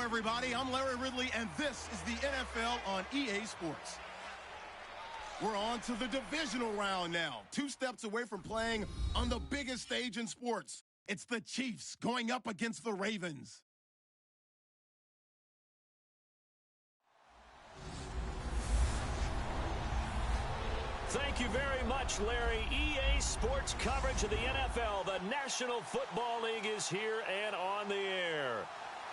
everybody. I'm Larry Ridley, and this is the NFL on EA Sports. We're on to the divisional round now. 2 steps away from playing on the biggest stage in sports. It's the Chiefs going up against the Ravens. Thank you very much, Larry. EA Sports coverage of the NFL. The National Football League is here and on the air.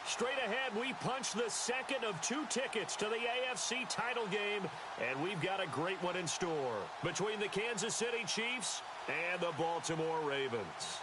Straight ahead, we punch the second of 2 tickets to the AFC title game, and we've got a great one in store between the Kansas City Chiefs and the Baltimore Ravens.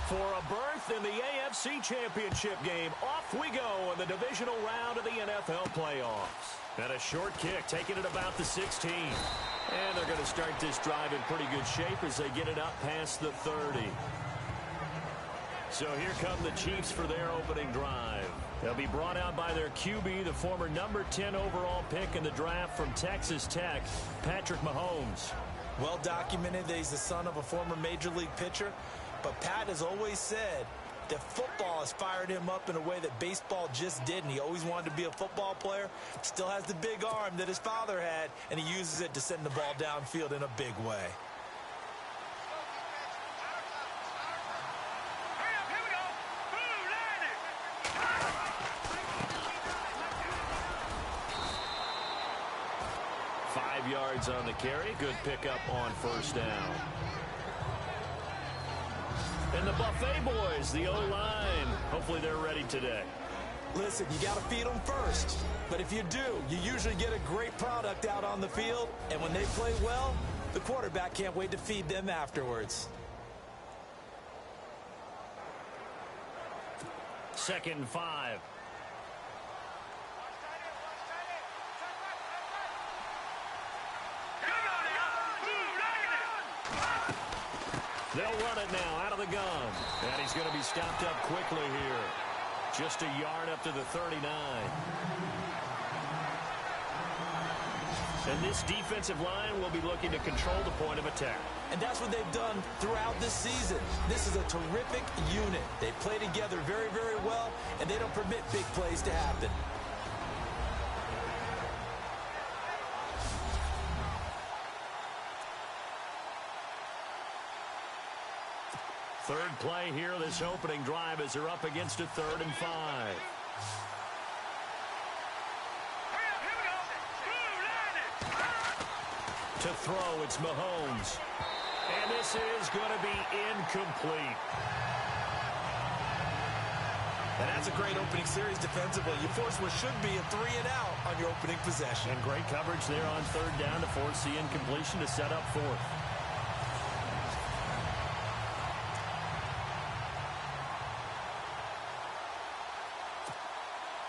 For a berth in the AFC Championship game, off we go in the divisional round of the NFL playoffs. And a short kick, taking it about the 16. And they're going to start this drive in pretty good shape as they get it up past the 30. So here come the Chiefs for their opening drive. They'll be brought out by their QB, the former number 10 overall pick in the draft from Texas Tech, Patrick Mahomes. Well documented that he's the son of a former Major League pitcher. But Pat has always said that football has fired him up in a way that baseball just didn't. He always wanted to be a football player. Still has the big arm that his father had, and he uses it to send the ball downfield in a big way. Here we go. Boom, line it. 5 yards on the carry. Good pickup on first down. And the Buffet boys, the O-line, hopefully they're ready today. Listen, you got to feed them first. But if you do, you usually get a great product out on the field. And when they play well, the quarterback can't wait to feed them afterwards. 2nd and 5. They'll run it now out of the gun. And he's going to be stopped up quickly here. Just a yard up to the 39. And this defensive line will be looking to control the point of attack. And that's what they've done throughout this season. This is a terrific unit. They play together very, very well, and they don't permit big plays to happen. Third play here, this opening drive, as they're up against a 3rd and 5. To throw, it's Mahomes. And this is going to be incomplete. And that's a great opening series defensively. You force what should be a 3-and-out on your opening possession. And great coverage there on 3rd down to force the incompletion to set up 4th.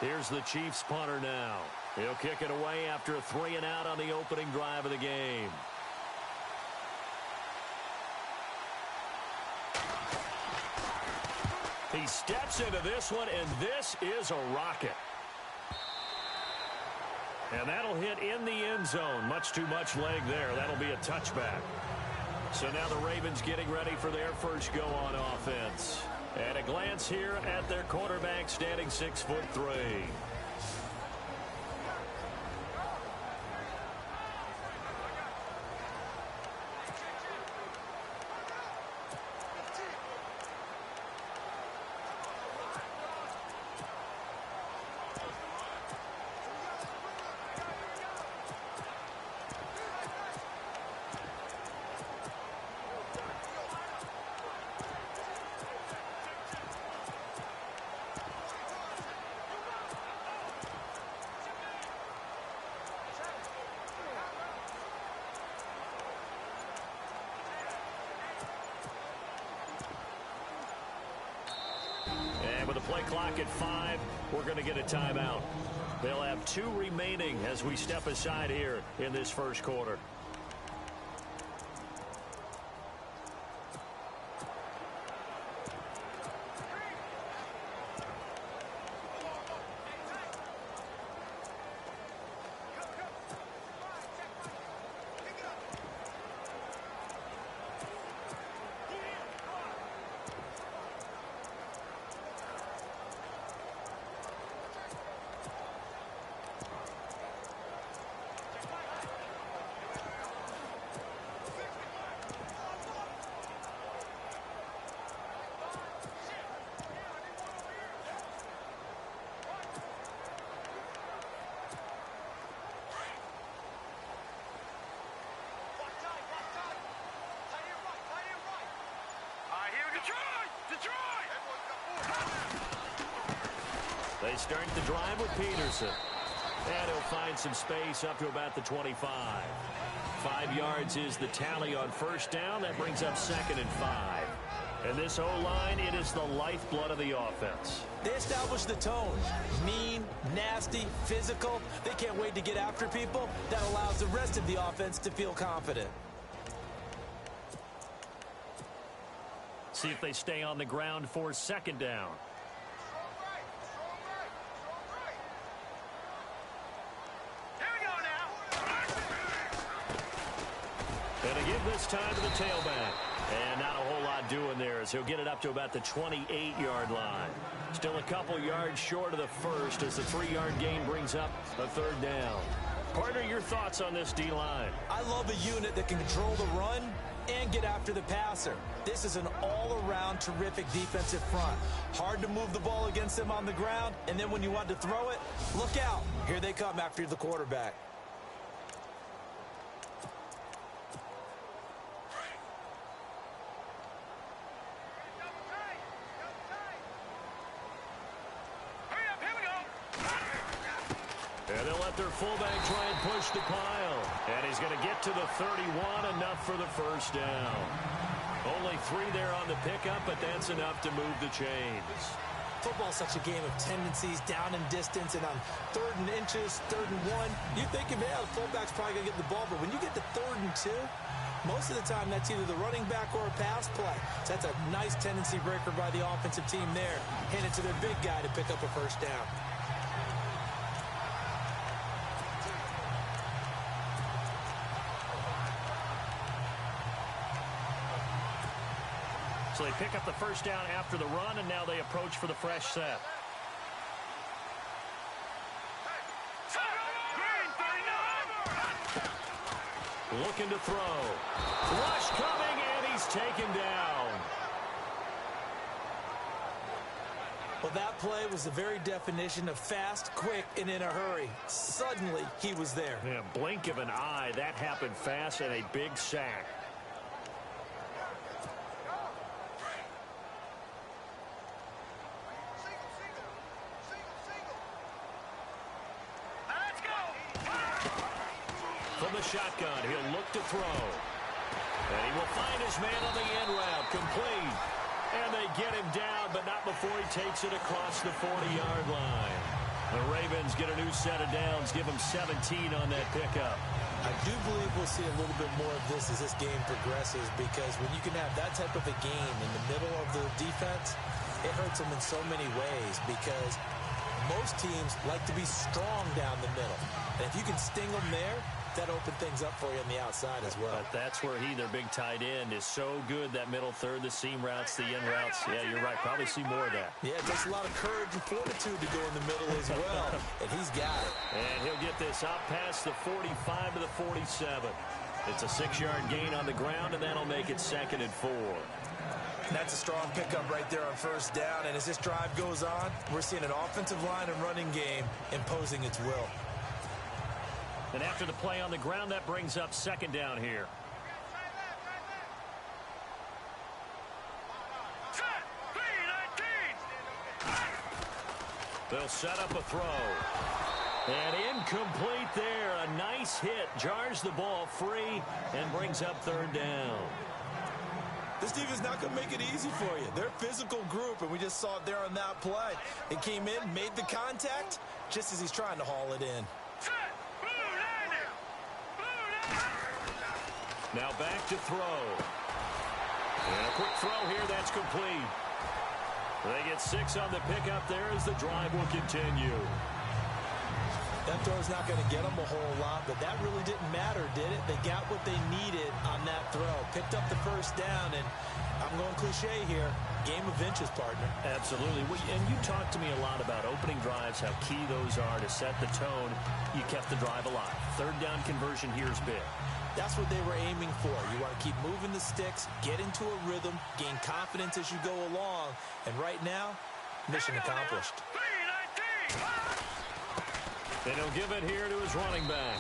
Here's the Chiefs punter now. He'll kick it away after a 3-and-out on the opening drive of the game. He steps into this one, and this is a rocket. And that'll hit in the end zone. Much too much leg there. That'll be a touchback. So now the Ravens getting ready for their first go on offense. At a glance here at their quarterback, standing 6'3". And with the play clock at 5, we're going to get a timeout. They'll have 2 remaining as we step aside here in this first quarter. They start the drive with Peterson. And he'll find some space up to about the 25. 5 yards is the tally on first down. That brings up 2nd and 5. And this O-line, it is the lifeblood of the offense. They establish the tone. Mean, nasty, physical. They can't wait to get after people. That allows the rest of the offense to feel confident. See if they stay on the ground for 2nd down. And to give this time to the tailback. And not a whole lot doing there as he'll get it up to about the 28-yard line. Still a couple yards short of the first as the 3-yard gain brings up a 3rd down. Partner, your thoughts on this D-line? I love a unit that can control the run and get after the passer. This is an all-around terrific defensive front. Hard to move the ball against them on the ground, and then when you want to throw it, look out. Here they come after the quarterback. And they'll let their fullback try and push the pile. And he's going to get to the 31, enough for the first down. Only 3 there on the pickup, but that's enough to move the chains. Football's such a game of tendencies, down and distance, and on 3rd and inches, 3rd and 1, you think, man, the fullback's probably going to get the ball. But when you get to 3rd and 2, most of the time that's either the running back or a pass play. So that's a nice tendency breaker by the offensive team there. Hand it to their big guy to pick up a first down. So they pick up the first down after the run, and now they approach for the fresh set. Looking to throw. Rush coming, and he's taken down. Well, that play was the very definition of fast, quick, and in a hurry. Suddenly, he was there. Yeah, blink of an eye. That happened fast, and a big sack. From the shotgun, he'll look to throw. And he will find his man on the end route, complete. And they get him down, but not before he takes it across the 40-yard line. The Ravens get a new set of downs, give him 17 on that pickup. I do believe we'll see a little bit more of this as this game progresses, because when you can have that type of a game in the middle of the defense, it hurts them in so many ways, because most teams like to be strong down the middle. And if you can sting them there, that opened things up for you on the outside as well. But that's where their big tight end, is so good, that middle third, the seam routes, the in routes. Yeah, you're right. Probably see more of that. Yeah, it takes a lot of courage and fortitude to go in the middle as well, and he's got it. And he'll get this out past the 45 to the 47. It's a 6-yard gain on the ground, and that'll make it 2nd and 4. That's a strong pickup right there on first down, and as this drive goes on, we're seeing an offensive line and running game imposing its will. And after the play on the ground, that brings up 2nd down here. They'll set up a throw. And incomplete there. A nice hit. Jars the ball free and brings up 3rd down. This defense not going to make it easy for you. They're a physical group, and we just saw it there on that play. It came in, made the contact, just as he's trying to haul it in. Now back to throw. And a quick throw here, that's complete. They get 6 on the pickup there as the drive will continue. That throw's not going to get them a whole lot, but that really didn't matter, did it? They got what they needed on that throw. Picked up the first down, and I'm going cliche here. Game of inches, partner. Absolutely. And you talked to me a lot about opening drives, how key those are to set the tone. You kept the drive alive. 3rd down conversion here is big. That's what they were aiming for. You want to keep moving the sticks, get into a rhythm, gain confidence as you go along. And right now, mission accomplished. And he'll give it here to his running back.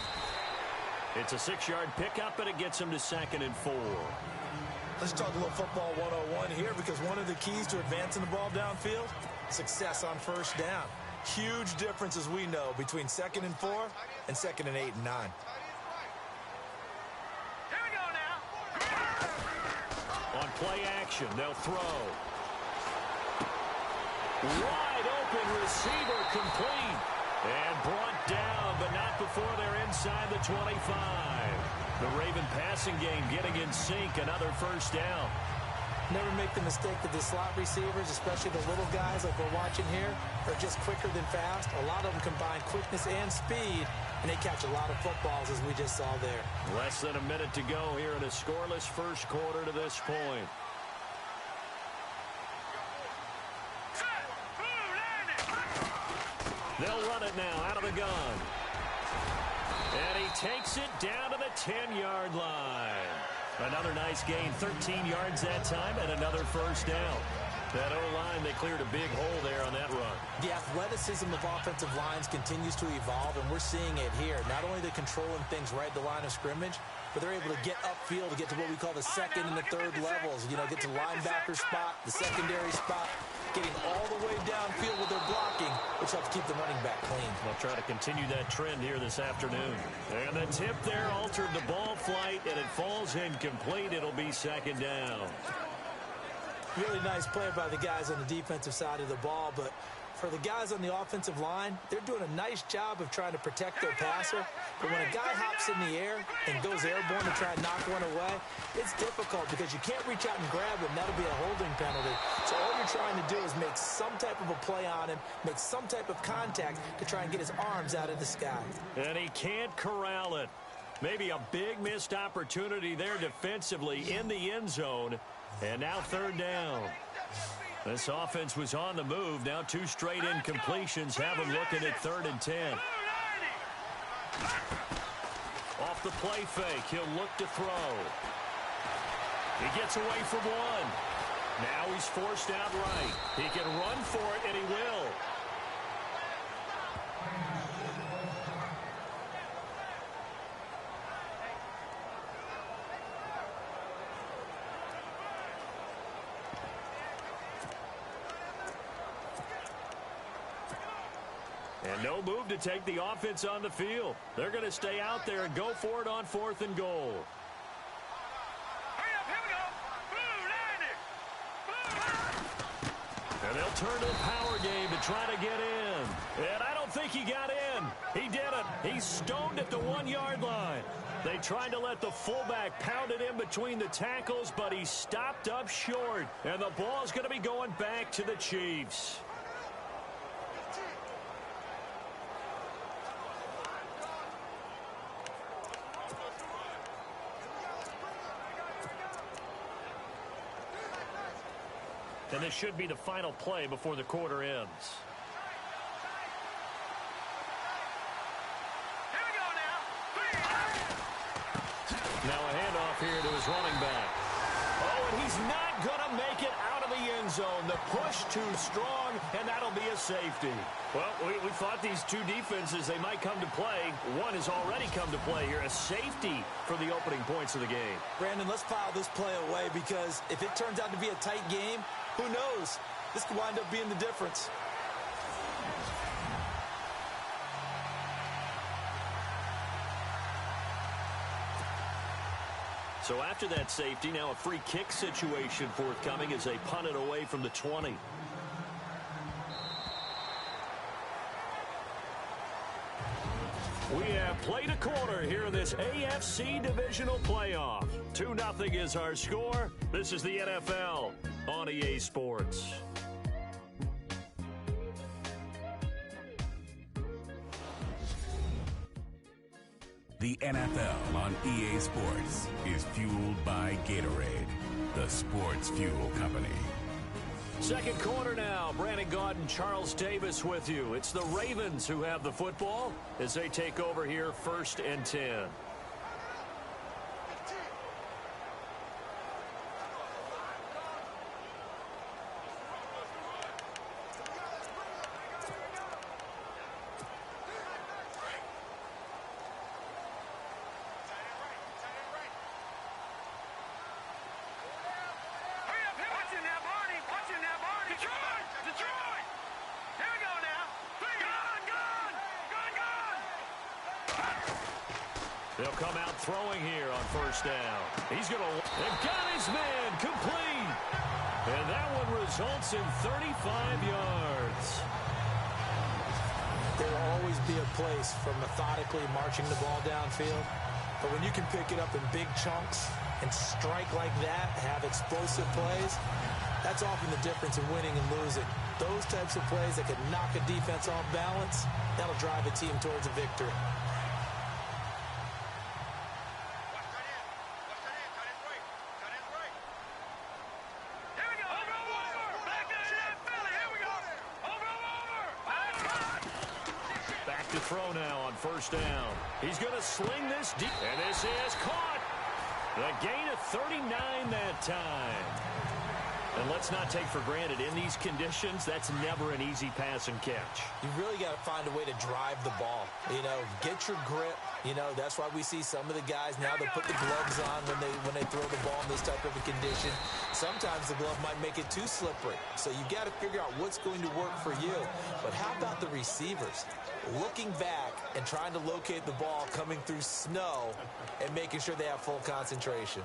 It's a 6-yard pickup, and it gets him to 2nd and 4. Let's talk a little football 101 here, because one of the keys to advancing the ball downfield, success on first down. Huge difference, as we know, between 2nd and 4 and 2nd and 8 and 9. Here we go now. On play action, they'll throw. Wide open receiver, complete. And brought down, but not before they're inside the 25. The Raven passing game getting in sync. Another first down. Never make the mistake that the slot receivers, especially the little guys like we're watching here, are just quicker than fast. A lot of them combine quickness and speed, and they catch a lot of footballs, as we just saw there. Less than a minute to go here in a scoreless first quarter to this point. They'll run it now out of the gun. And he takes it down to the 10-yard line. Another nice gain, 13 yards that time, and another first down. That O-line, they cleared a big hole there on that run. The athleticism of offensive lines continues to evolve, and we're seeing it here. Not only are they controlling things right at the line of scrimmage, but they're able to get upfield to get to what we call the 2nd and the 3rd levels. You know, get to linebacker spot, the secondary spot, getting all the way downfield with their blocking, which helps keep the running back clean. They'll try to continue that trend here this afternoon. And the tip there altered the ball flight, and it falls incomplete. It'll be 2nd down. Really nice play by the guys on the defensive side of the ball, but for the guys on the offensive line, they're doing a nice job of trying to protect their passer. But when a guy hops in the air and goes airborne to try and knock one away, it's difficult because you can't reach out and grab him. That'll be a holding penalty. So all you're trying to do is make some type of a play on him, make some type of contact to try and get his arms out of the sky. And he can't corral it. Maybe a big missed opportunity there defensively in the end zone. And now 3rd down. This offense was on the move. Now 2 straight incompletions have them looking at 3rd and 10. Off the play fake, he'll look to throw. He gets away from one. Now he's forced out right. He can run for it, and he will. And no move to take the offense on the field. They're going to stay out there and go for it on 4th and goal. Hurry up, here we go. And they'll turn to the power game to try to get in. And I don't think he got in. He didn't. He's stoned at the 1-yard line. They tried to let the fullback pound it in between the tackles, but he stopped up short. And the ball's going to be going back to the Chiefs. And this should be the final play before the quarter ends. Here we go now. Now a handoff here to his running back. Oh, and he's not going to make it out of the end zone. The push too strong, and that'll be a safety. Well, we thought these two defenses, they might come to play. One has already come to play here, a safety for the opening points of the game. Brandon, let's file this play away because if it turns out to be a tight game, who knows? This could wind up being the difference. So after that safety, now a free kick situation forthcoming as they punt it away from the 20. We have played a quarter here in this AFC Divisional Playoff. 2-0 is our score. This is the NFL on EA Sports. The NFL on EA Sports is fueled by Gatorade, the sports fuel company. Second quarter now. Brandon Gaudin, Charles Davis with you. It's the Ravens who have the football as they take over here 1st and 10. They'll come out throwing here on 1st down. He's going to... They've got his man complete. And that one results in 35 yards. There will always be a place for methodically marching the ball downfield. But when you can pick it up in big chunks and strike like that, have explosive plays, that's often the difference in winning and losing. Those types of plays that can knock a defense off balance, that'll drive a team towards a victory. To throw now on 1st down. He's going to sling this deep. And this is caught. The gain of 39 that time. And let's not take for granted, in these conditions, that's never an easy pass and catch. You really got to find a way to drive the ball. You know, get your grip. You know, that's why we see some of the guys now, they'll put the gloves on when they throw the ball in this type of a condition. Sometimes the glove might make it too slippery. So you got to figure out what's going to work for you. But how about the receivers? Looking back and trying to locate the ball coming through snow and making sure they have full concentration.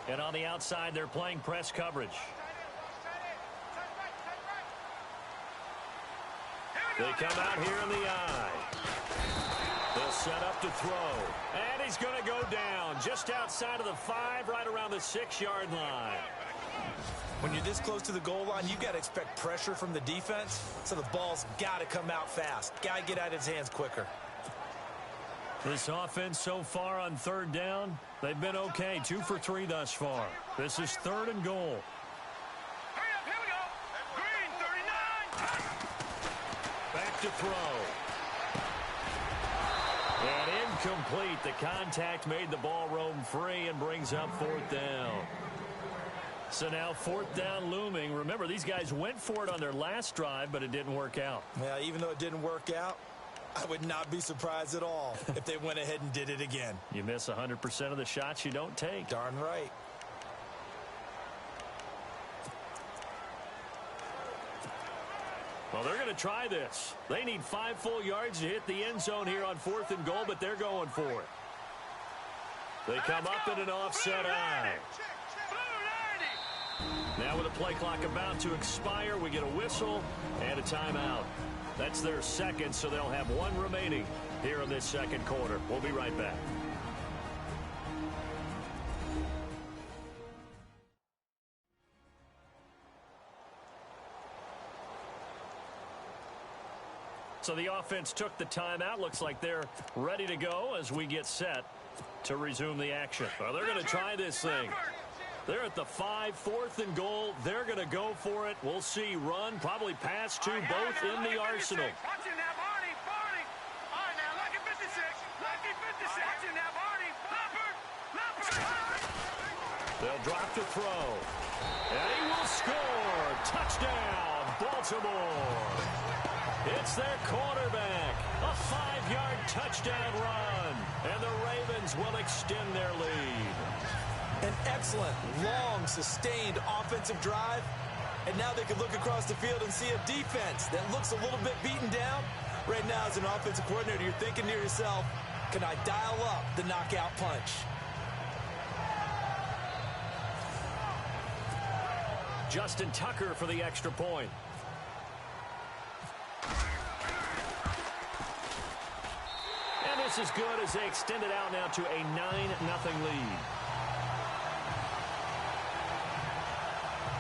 And on the outside, they're playing press coverage. They come out here in the eye. They'll set up to throw. And he's going to go down just outside of the 5, right around the 6-yard line. When you're this close to the goal line, you've got to expect pressure from the defense, so the ball's got to come out fast. Got to get out of his hands quicker. This offense so far on 3rd down, they've been okay. 2 for 3 thus far. This is 3rd and goal. Hurry up, here we go. Green, 39. Back to throw. And incomplete. The contact made the ball roam free and brings up 4th down. So now 4th down looming. Remember, these guys went for it on their last drive, but it didn't work out. Yeah, even though it didn't work out, I would not be surprised at all if they went ahead and did it again. You miss 100% of the shots you don't take. Darn right. Well, they're going to try this. They need 5 full yards to hit the end zone here on 4th and goal, but they're going for it. They come up in an offset eye. Now with the play clock about to expire, we get a whistle and a timeout. That's their second, so they'll have 1 remaining here in this 2nd quarter. We'll be right back. So the offense took the timeout. Looks like they're ready to go as we get set to resume the action. Well, they're going to try this thing. They're at the 5, 4th and goal. They're going to go for it. We'll see. Run, probably pass to both in the arsenal. Watch it now, Barney. Barney. All right, now, lucky 56. Lucky 56. Watch it now, Barney. Leopard. Leopard. They'll drop to throw. And he will score. Touchdown, Baltimore. It's their quarterback. A 5-yard touchdown run. And the Ravens will extend their lead. An excellent, long, sustained offensive drive. And now they can look across the field and see a defense that looks a little bit beaten down. Right now, as an offensive coordinator, you're thinking to yourself, can I dial up the knockout punch? Justin Tucker for the extra point. And this is good as they extend it out now to a 9-0 lead.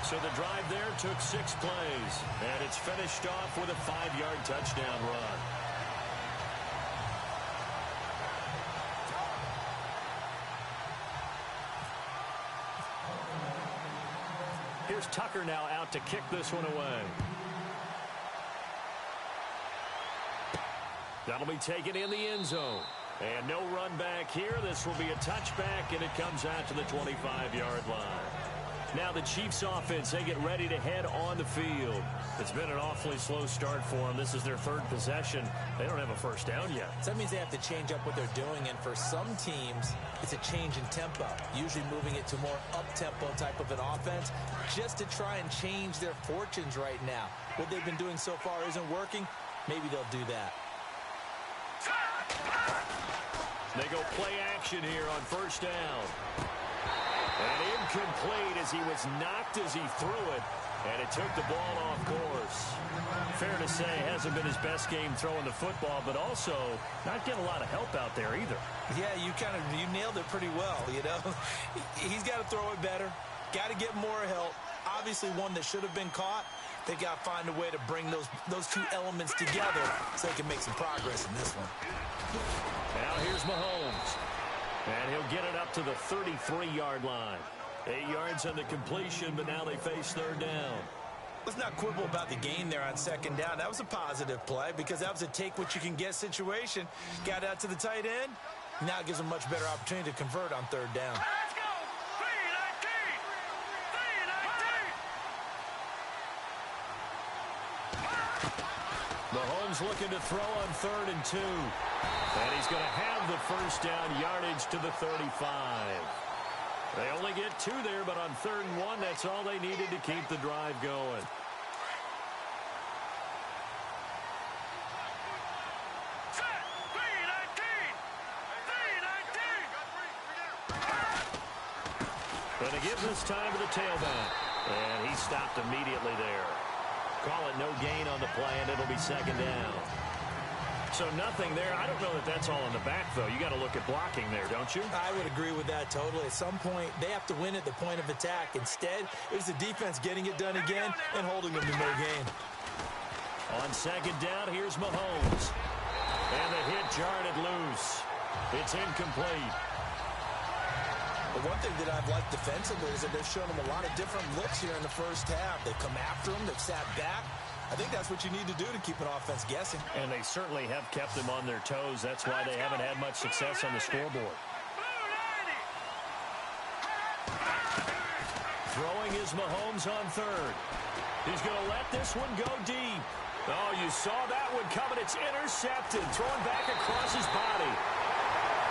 So the drive there took 6 plays, and it's finished off with a 5-yard touchdown run. Here's Tucker now out to kick this one away. That'll be taken in the end zone. And no run back here. This will be a touchback, and it comes out to the 25-yard line. Now the Chiefs offense, they get ready to head on the field. It's been an awfully slow start for them. This is their 3rd possession. They don't have a first down yet. So that means they have to change up what they're doing, and for some teams, it's a change in tempo, usually moving it to more up-tempo type of an offense just to try and change their fortunes right now. What they've been doing so far isn't working. Maybe they'll do that. They go play action here on first down. And incomplete as he was knocked as he threw it. And it took the ball off course. Fair to say, hasn't been his best game throwing the football, but also not getting a lot of help out there either. Yeah, you nailed it pretty well, you know. He's got to throw it better. Got to get more help. Obviously one that should have been caught. They got to find a way to bring those two elements together so they can make some progress in this one. Now here's Mahomes. And he'll get it up to the 33-yard line. 8 yards on the completion, but now they face 3rd down. Let's not quibble about the gain there on 2nd down. That was a positive play because that was a take-what-you-can-get situation. Got out to the tight end. Now it gives them a much better opportunity to convert on 3rd down. Let's go. 3-19. 3-19. Mahomes looking to throw on 3rd and 2. And he's going to have the first down, yardage to the 35. They only get 2 there, but on 3rd and 1, that's all they needed to keep the drive going. Set. 3-19. 3-19. Going to give this time to the tailback. And he stopped immediately there. Call it no gain on the play, and it'll be 2nd down. So nothing there. I don't know that that's all in the back, though. You got to look at blocking there, don't you? I would agree with that totally. At some point, they have to win at the point of attack. Instead, it was the defense getting it done again and holding them to no gain. On 2nd down, here's Mahomes. And the hit jarred it loose. It's incomplete. The one thing that I've liked defensively is that they've shown them a lot of different looks here in the first half. They've come after them. They've sat back. I think that's what you need to do to keep an offense guessing. And they certainly have kept them on their toes. That's why they haven't had much success on the scoreboard. Throwing is Mahomes on 3rd. He's going to let this one go deep. Oh, you saw that one coming. It's intercepted. Thrown back across his body.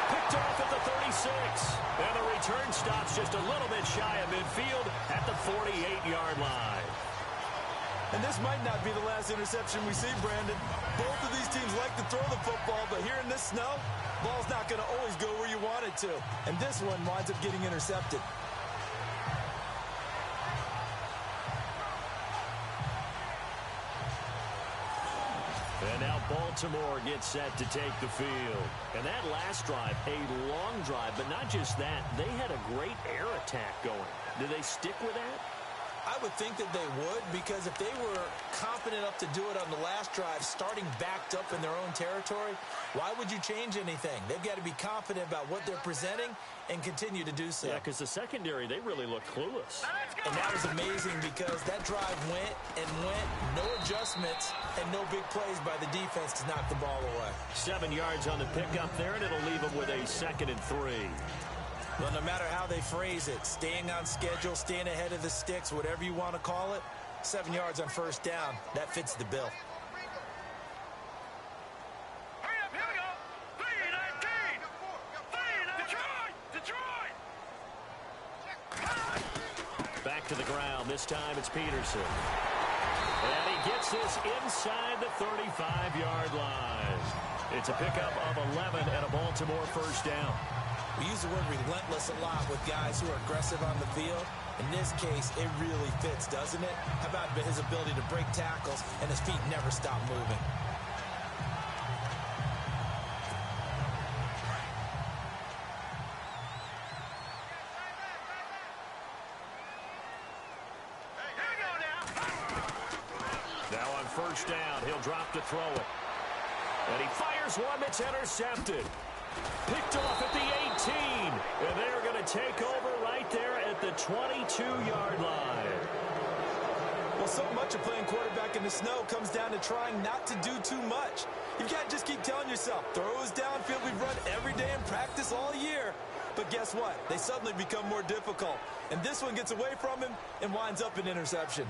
Picked off at the 36. And the return stops just a little bit shy of midfield at the 48-yard line. And this might not be the last interception we see, Brandon. Both of these teams like to throw the football, but here in this snow, ball's not going to always go where you want it to. And this one winds up getting intercepted. And now Baltimore gets set to take the field. And that last drive, a long drive, but not just that. They had a great air attack going. Do they stick with that? I would think that they would, because if they were confident enough to do it on the last drive, starting backed up in their own territory, why would you change anything? They've got to be confident about what they're presenting and continue to do so. Yeah, because the secondary, they really look clueless. And that was amazing because that drive went and went, no adjustments, and no big plays by the defense to knock the ball away. 7 yards on the pickup there, and it'll leave them with a 2nd and 3. Well, no matter how they phrase it, staying on schedule, staying ahead of the sticks, whatever you want to call it, 7 yards on first down, that fits the bill. Hurry up, here we go. 3-19. Detroit. Back to the ground. This time it's Peterson. And he gets this inside the 35-yard line. It's a pickup of 11 and a Baltimore first down. We use the word relentless a lot with guys who are aggressive on the field. In this case, it really fits, doesn't it? How about his ability to break tackles and his feet never stop moving? Now on first down, he'll drop to throw it. And he fires one that's intercepted. Picked off at the 18. And they're going to take over right there at the 22-yard line. Well, so much of playing quarterback in the snow comes down to trying not to do too much. You've got to just keep telling yourself, throws downfield we've run every day in practice all year. But guess what? They suddenly become more difficult. And this one gets away from him and winds up an interception.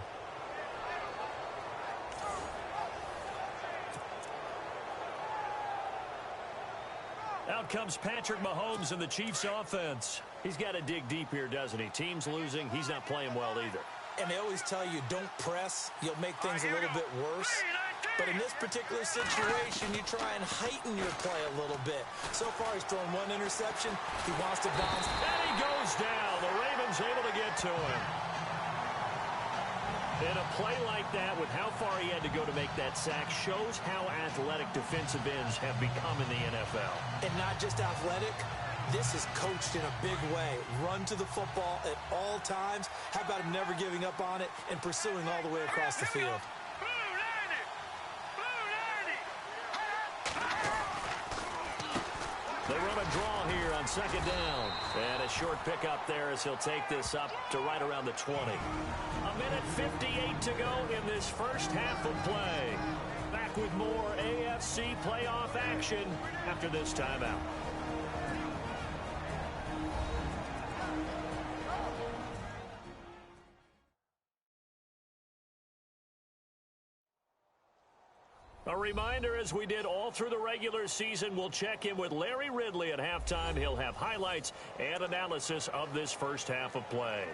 Out comes Patrick Mahomes in the Chiefs offense. He's got to dig deep here, doesn't he? Team's losing. He's not playing well either. And they always tell you, don't press. You'll make things a little bit worse. But in this particular situation, you try and heighten your play a little bit. So far, he's thrown one interception. He wants to bounce. And he goes down. The Ravens able to get to him. And a play like that, with how far he had to go to make that sack, shows how athletic defensive ends have become in the NFL. And not just athletic. This is coached in a big way. Run to the football at all times. How about him never giving up on it and pursuing all the way across the field? They run a draw here on second down. And a short pickup there as he'll take this up to right around the 20. A minute 58 to go in this first half of play. Back with more AFC playoff action after this timeout. A reminder, as we did all through the regular season, we'll check in with Larry Ridley at halftime. He'll have highlights and analysis of this first half of play.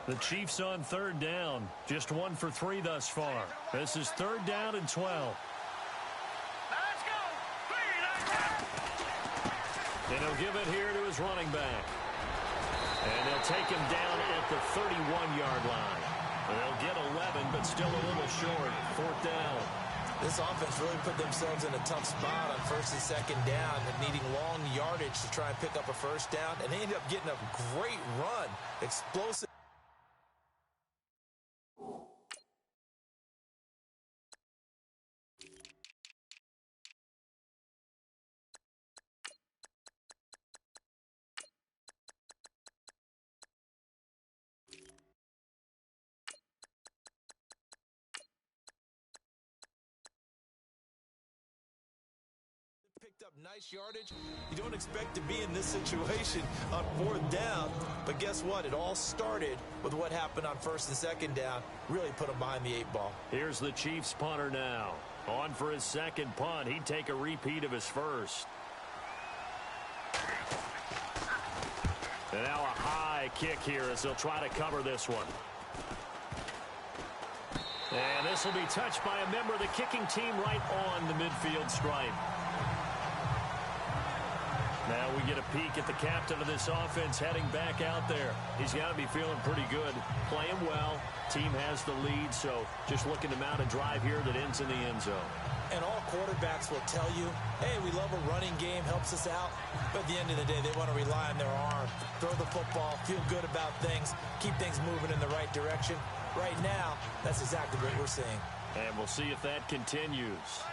The Chiefs on third down. Just 1 for 3 thus far. This is third down and 12. Let's go. And he'll give it here to his running back. And they'll take him down at the 31-yard line. They'll get 11, but still a little short. Fourth down. This offense really put themselves in a tough spot on first and second down and needing long yardage to try and pick up a first down. And they ended up getting a great run. Explosive. Picked up nice yardage. You don't expect to be in this situation on fourth down, but guess what? It all started with what happened on first and second down. Really put them behind the 8 ball. Here's the Chiefs punter now. On for his second punt. He'd take a repeat of his first. And now a high kick here as they'll try to cover this one. And this will be touched by a member of the kicking team right on the midfield stripe. Now we get a peek at the captain of this offense heading back out there. He's got to be feeling pretty good, playing well. Team has the lead, so just looking to mount a drive here that ends in the end zone. And all quarterbacks will tell you, hey, we love a running game, helps us out. But at the end of the day, they want to rely on their arm, throw the football, feel good about things, keep things moving in the right direction. Right now, that's exactly what we're seeing. And we'll see if that continues.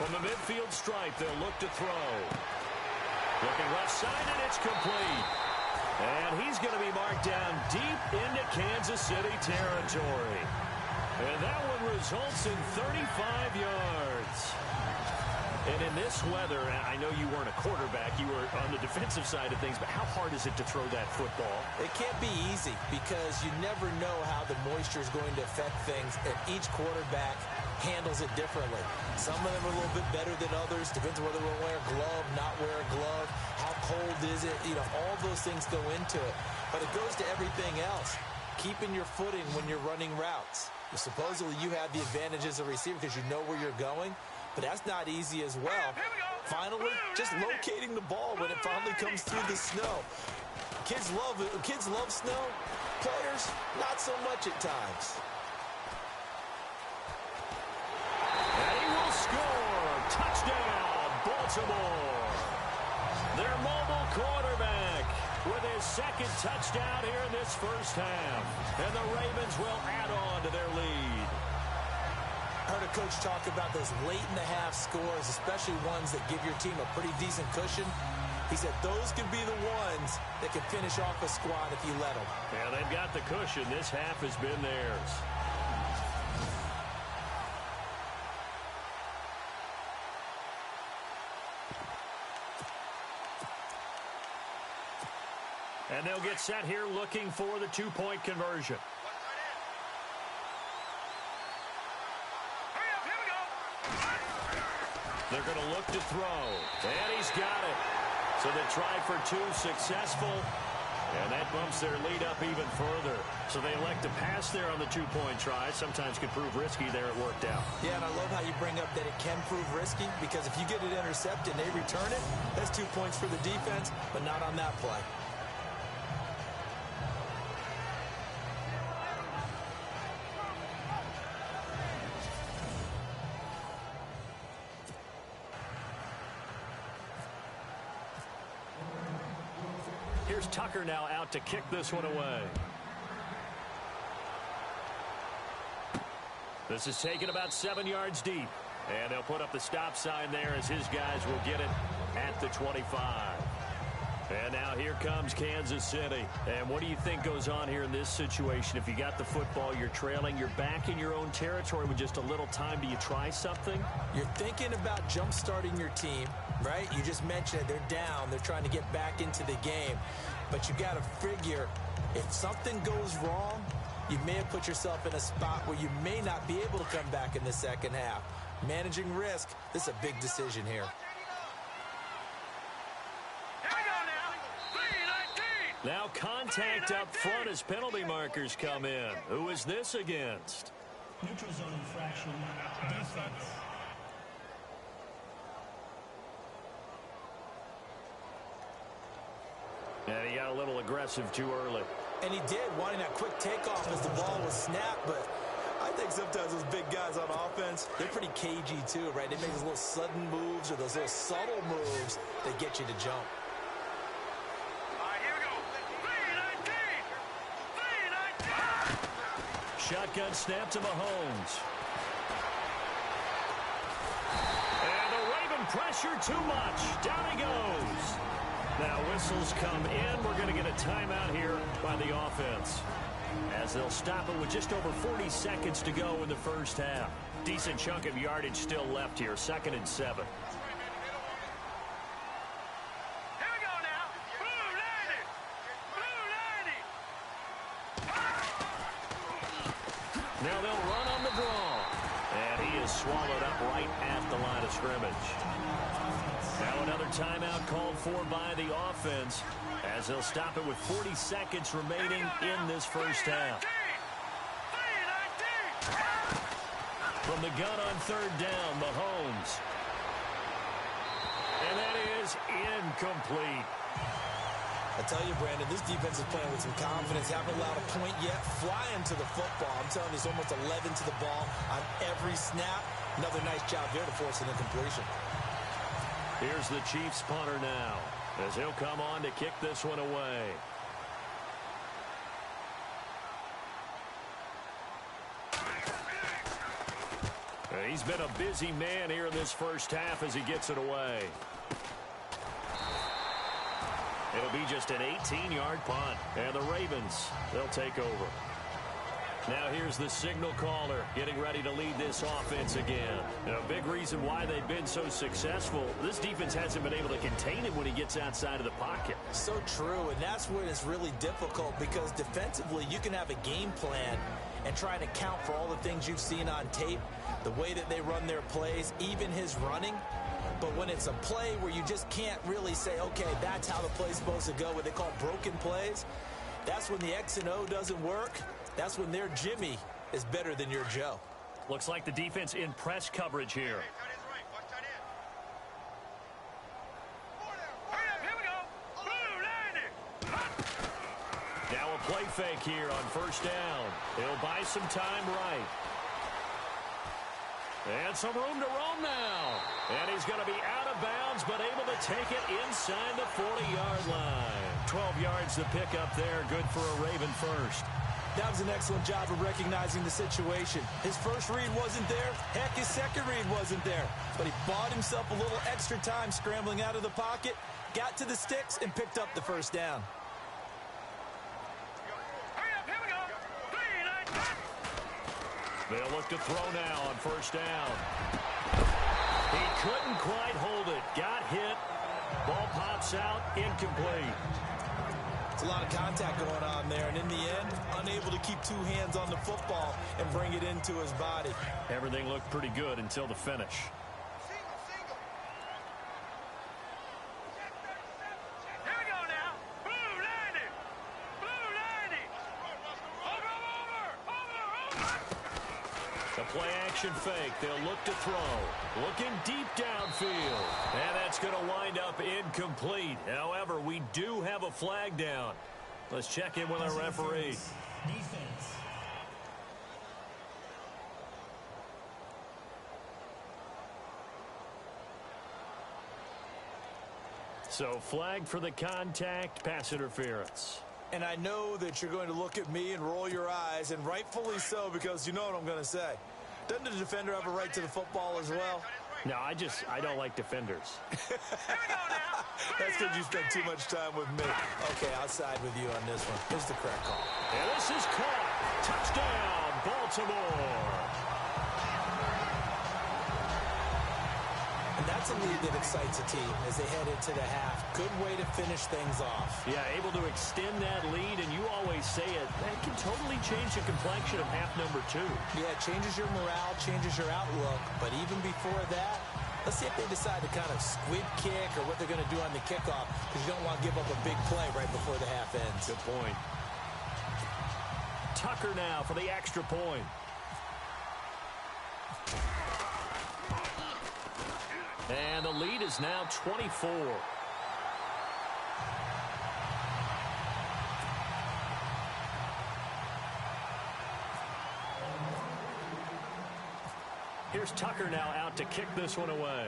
From the midfield stripe, they'll look to throw. Looking left side, and it's complete. And he's going to be marked down deep into Kansas City territory. And that one results in 35 yards. And in this weather, I know you weren't a quarterback, you were on the defensive side of things, but how hard is it to throw that football? It can't be easy because you never know how the moisture is going to affect things, and each quarterback handles it differently. Some of them are a little bit better than others. Depends on whether we'll wear a glove, not wear a glove, how cold is it, all those things go into it. But it goes to everything else. Keeping your footing when you're running routes. Supposedly you have the advantage as a receiver because you know where you're going, but that's not easy as well. Finally, just locating the ball when it finally comes through the snow. Kids love snow. Players, not so much at times. And he will score. Touchdown, Baltimore. Their mobile quarterback with his second touchdown here in this first half. And the Ravens will add on to their lead. I heard a coach talk about those late-in-the-half scores, especially ones that give your team a pretty decent cushion. He said those could be the ones that can finish off a squad if you let them. Yeah, they've got the cushion. This half has been theirs. And they'll get set here looking for the two-point conversion. They're going to look to throw. And he's got it. So they try for two, successful. And that bumps their lead up even further. So they elect to pass there on the two-point try. Sometimes can prove risky. There it worked out. Yeah, and I love how you bring up that it can prove risky, because if you get it intercepted and they return it, that's 2 points for the defense, but not on that play. Here's Tucker now out to kick this one away. This is taken about 7 yards deep. And they'll put up the stop sign there as his guys will get it at the 25. And now here comes Kansas City. And what do you think goes on here in this situation? If you got the football, you're trailing, you're back in your own territory with just a little time. Do you try something? You're thinking about jump-starting your team, right? You just mentioned it. They're down. They're trying to get back into the game. But you got to figure, if something goes wrong, you may have put yourself in a spot where you may not be able to come back in the second half. Managing risk, this is a big decision here. Now contact up front as penalty markers come in. Who is this against? Neutral zone infraction, defense. And he got a little aggressive too early. And he did, wanting that quick takeoff as the ball was snapped, but I think sometimes those big guys on offense, they're pretty cagey too, right? They make those little sudden moves or those little subtle moves that get you to jump. Shotgun snap to Mahomes. And the Raven pressure too much. Down he goes. Now whistles come in. We're going to get a timeout here by the offense, as they'll stop it with just over 40 seconds to go in the first half. Decent chunk of yardage still left here. 2nd and 7. Now they'll run on the draw. And he is swallowed up right at the line of scrimmage. Now another timeout called for by the offense as they'll stop it with 40 seconds remaining in this first half. From the gun on third down, Mahomes. And that is incomplete. I tell you, Brandon, this defense is playing with some confidence. Haven't allowed a point yet. Flying to the football. I'm telling you, it's almost 11 to the ball on every snap. Another nice job there to force an incompletion. Here's the Chiefs punter now as he'll come on to kick this one away. He's been a busy man here in this first half as he gets it away. It'll be just an 18-yard punt. And the Ravens, they'll take over. Now here's the signal caller getting ready to lead this offense again. And a big reason why they've been so successful, this defense hasn't been able to contain him when he gets outside of the pocket. So true, and that's when it's really difficult because defensively you can have a game plan and try to account for all the things you've seen on tape, the way that they run their plays, even his running. But when it's a play where you just can't really say, okay, that's how the play's supposed to go, what they call broken plays, that's when the X and O doesn't work. That's when their Jimmy is better than your Joe. Looks like the defense in press coverage here. Now a play fake here on first down. He'll buy some time right. And some room to roam now. And he's going to be out of bounds, but able to take it inside the 40-yard line. 12 yards to pick up there. Good for a Raven first. That was an excellent job of recognizing the situation. His first read wasn't there. Heck, his second read wasn't there. But he bought himself a little extra time scrambling out of the pocket, got to the sticks, and picked up the first down. They'll look to throw now on first down. He couldn't quite hold it. Got hit. Ball pops out. Incomplete. It's a lot of contact going on there, and in the end, unable to keep two hands on the football and bring it into his body. Everything looked pretty good until the finish. Here we go now. Blue 90. Blue 90. Over. The play action fake. They'll look to throw. Looking deep downfield. And that's going to wind up incomplete. However, we do have a flag down. Let's check in with our referee. Defense. So flag for the contact, pass interference. And I know that you're going to look at me and roll your eyes, and rightfully so, because you know what I'm going to say. Doesn't the defender have a right to the football as well? No, I don't like defenders. That's because you spent too much time with me. Okay, I'll side with you on this one. Here's the correct call. And this is caught. Touchdown, Baltimore. And that's a lead that excites a team as they head into the half. Good way to finish things off. Yeah, able to extend that lead, and you always say it, that can totally change the complexion of half number 2. Yeah, it changes your morale, changes your outlook. But even before that, let's see if they decide to kind of squib kick or what they're going to do on the kickoff, because you don't want to give up a big play right before the half ends. Good point. Tucker now for the extra point. And the lead is now 24. Here's Tucker now out to kick this one away.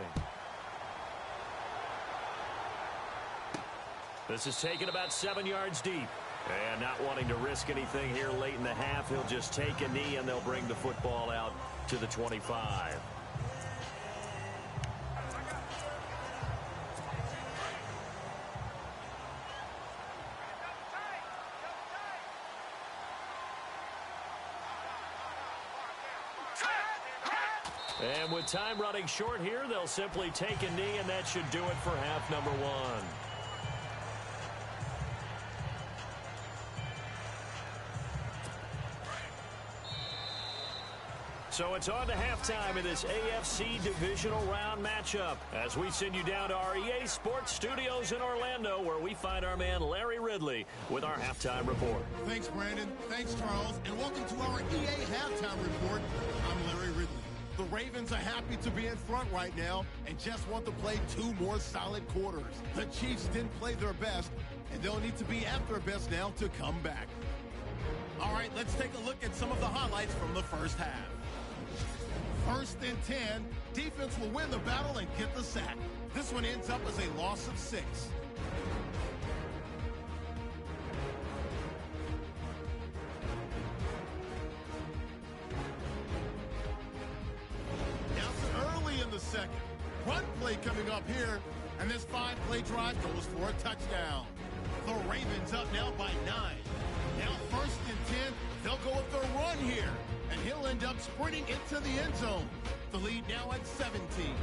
This is taken about 7 yards deep. And not wanting to risk anything here late in the half, he'll just take a knee and they'll bring the football out to the 25. And with time running short here, they'll simply take a knee, and that should do it for half number 1. So it's on to halftime in this AFC Divisional Round matchup as we send you down to our EA Sports Studios in Orlando, where we find our man Larry Ridley with our halftime report. Thanks, Brandon. Thanks, Charles. And welcome to our EA Halftime Report. I'm Larry Ridley. The Ravens are happy to be in front right now and just want to play 2 more solid quarters. The Chiefs didn't play their best, and they'll need to be at their best now to come back. All right, let's take a look at some of the highlights from the first half. 1st and 10, defense will win the battle and get the sack. This one ends up as a loss of 6. Now to early in the second. Run play coming up here, and this 5-play drive goes for a touchdown. The Ravens up now by 9. Now 1st and 10, they'll go with their run here. And he'll end up sprinting into the end zone. The lead now at 17.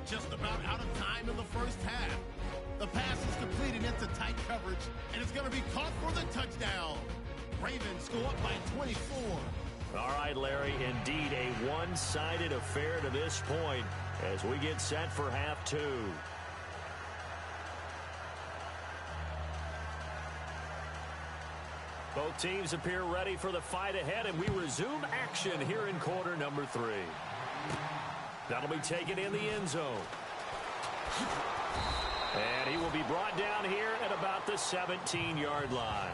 Just about out of time in the first half. The pass is completed into tight coverage, and it's going to be caught for the touchdown. Ravens go up by 24. All right, Larry, indeed a one-sided affair to this point as we get set for half 2. Both teams appear ready for the fight ahead, and we resume action here in quarter number 3. That'll be taken in the end zone. And he will be brought down here at about the 17-yard line.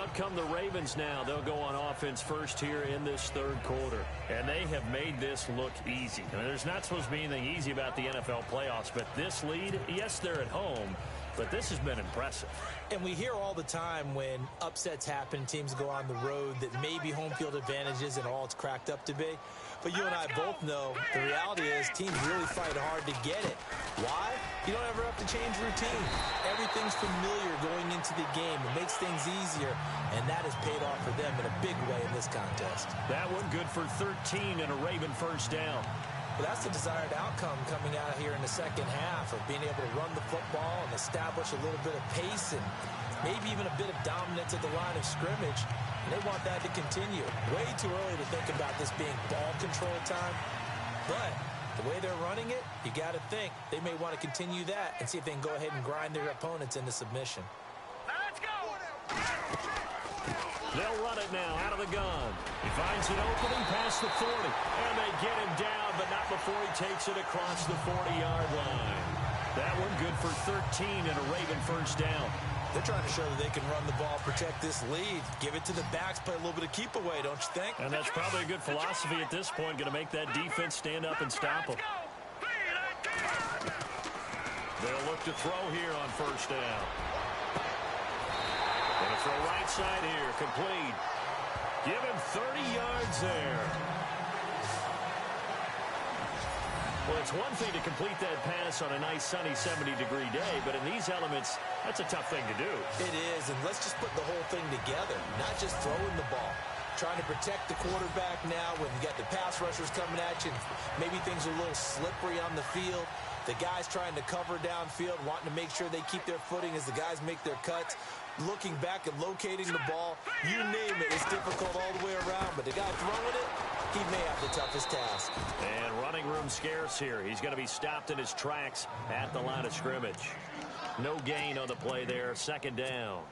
Out come the Ravens now. They'll go on offense first here in this 3rd quarter. And they have made this look easy. I mean, there's not supposed to be anything easy about the NFL playoffs, but this lead, yes, they're at home, but this has been impressive. And we hear all the time when upsets happen, teams go on the road, that maybe home field advantage isn't all it's cracked up to be. But you and I both know the reality is teams really fight hard to get it. Why? You don't ever have to change routine. Everything's familiar going into the game. It makes things easier, and that has paid off for them in a big way in this contest. That one good for 13 and a Raven first down. Well, that's the desired outcome coming out here in the second half of being able to run the football and establish a little bit of pace and maybe even a bit of dominance at the line of scrimmage. And they want that to continue. Way too early to think about this being ball control time. But the way they're running it, you got to think they may want to continue that and see if they can go ahead and grind their opponents into submission. Let's go! They'll run it now out of the gun. He finds an opening past the 40. And they get him down, but not before he takes it across the 40-yard line. That one good for 13 and a Raven first down. They're trying to show that they can run the ball, protect this lead. Give it to the backs, play a little bit of keep away, don't you think? And that's probably a good philosophy at this point. Going to make that defense stand up and stop them. They'll look to throw here on first down. Going to throw right side here, complete. Give him 30 yards there. Well, it's one thing to complete that pass on a nice sunny 70-degree day, but in these elements, that's a tough thing to do. It is, and let's just put the whole thing together, not just throwing the ball. Trying to protect the quarterback now when you got the pass rushers coming at you. Maybe things are a little slippery on the field. The guys trying to cover downfield, wanting to make sure they keep their footing as the guys make their cuts. Looking back and locating the ball, you name it, it's difficult all the way around. But the guy throwing it, he may have the toughest task. And running room scarce here. He's going to be stopped in his tracks at the line of scrimmage. No gain on the play there, second down.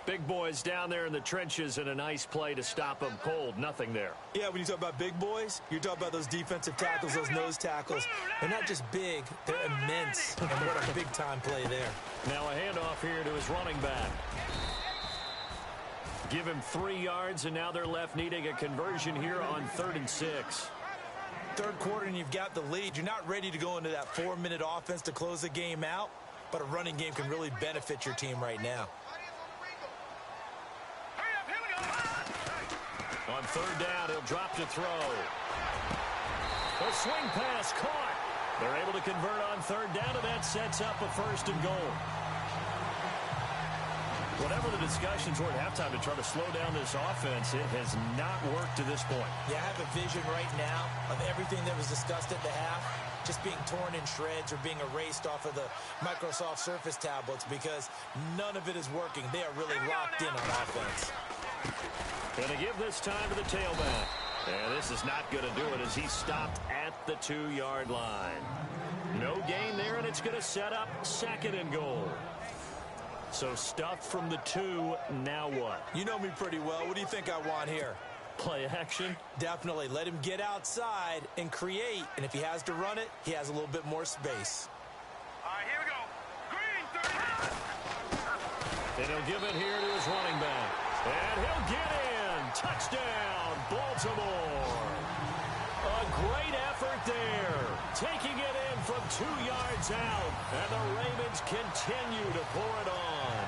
Big boys down there in the trenches and a nice play to stop them cold. Nothing there. Yeah, when you talk about big boys, you're talking about those defensive tackles, those nose tackles. They're not just big, they're immense. And what a big-time play there. Now a handoff here to his running back. Give him 3 yards, and now they're left needing a conversion here on 3rd and 6. Third quarter, and you've got the lead. You're not ready to go into that 4-minute offense to close the game out, but a running game can really benefit your team right now. On 3rd down, he'll drop to throw. A swing pass caught. They're able to convert on 3rd down, and that sets up a 1st and goal. Whatever the discussions were at halftime to try to slow down this offense, it has not worked to this point. Yeah, I have a vision right now of everything that was discussed at the half. just being torn in shreds or being erased off of the Microsoft Surface tablets because none of it is working. They are really locked in on offense. Going to give this time to the tailback. And this is not going to do it as he stopped at the 2-yard line. No gain there, and it's going to set up 2nd and goal. So stuffed from the 2, now what? You know me pretty well. What do you think I want here? Play action? Definitely. Let him get outside and create. And if he has to run it, he has a little bit more space. All right, here we go. Green, 30. And he'll give it here to his running back. And he'll get in. Touchdown, Baltimore. A great effort there. Taking it in from 2 yards out. And the Ravens continue to pour it on.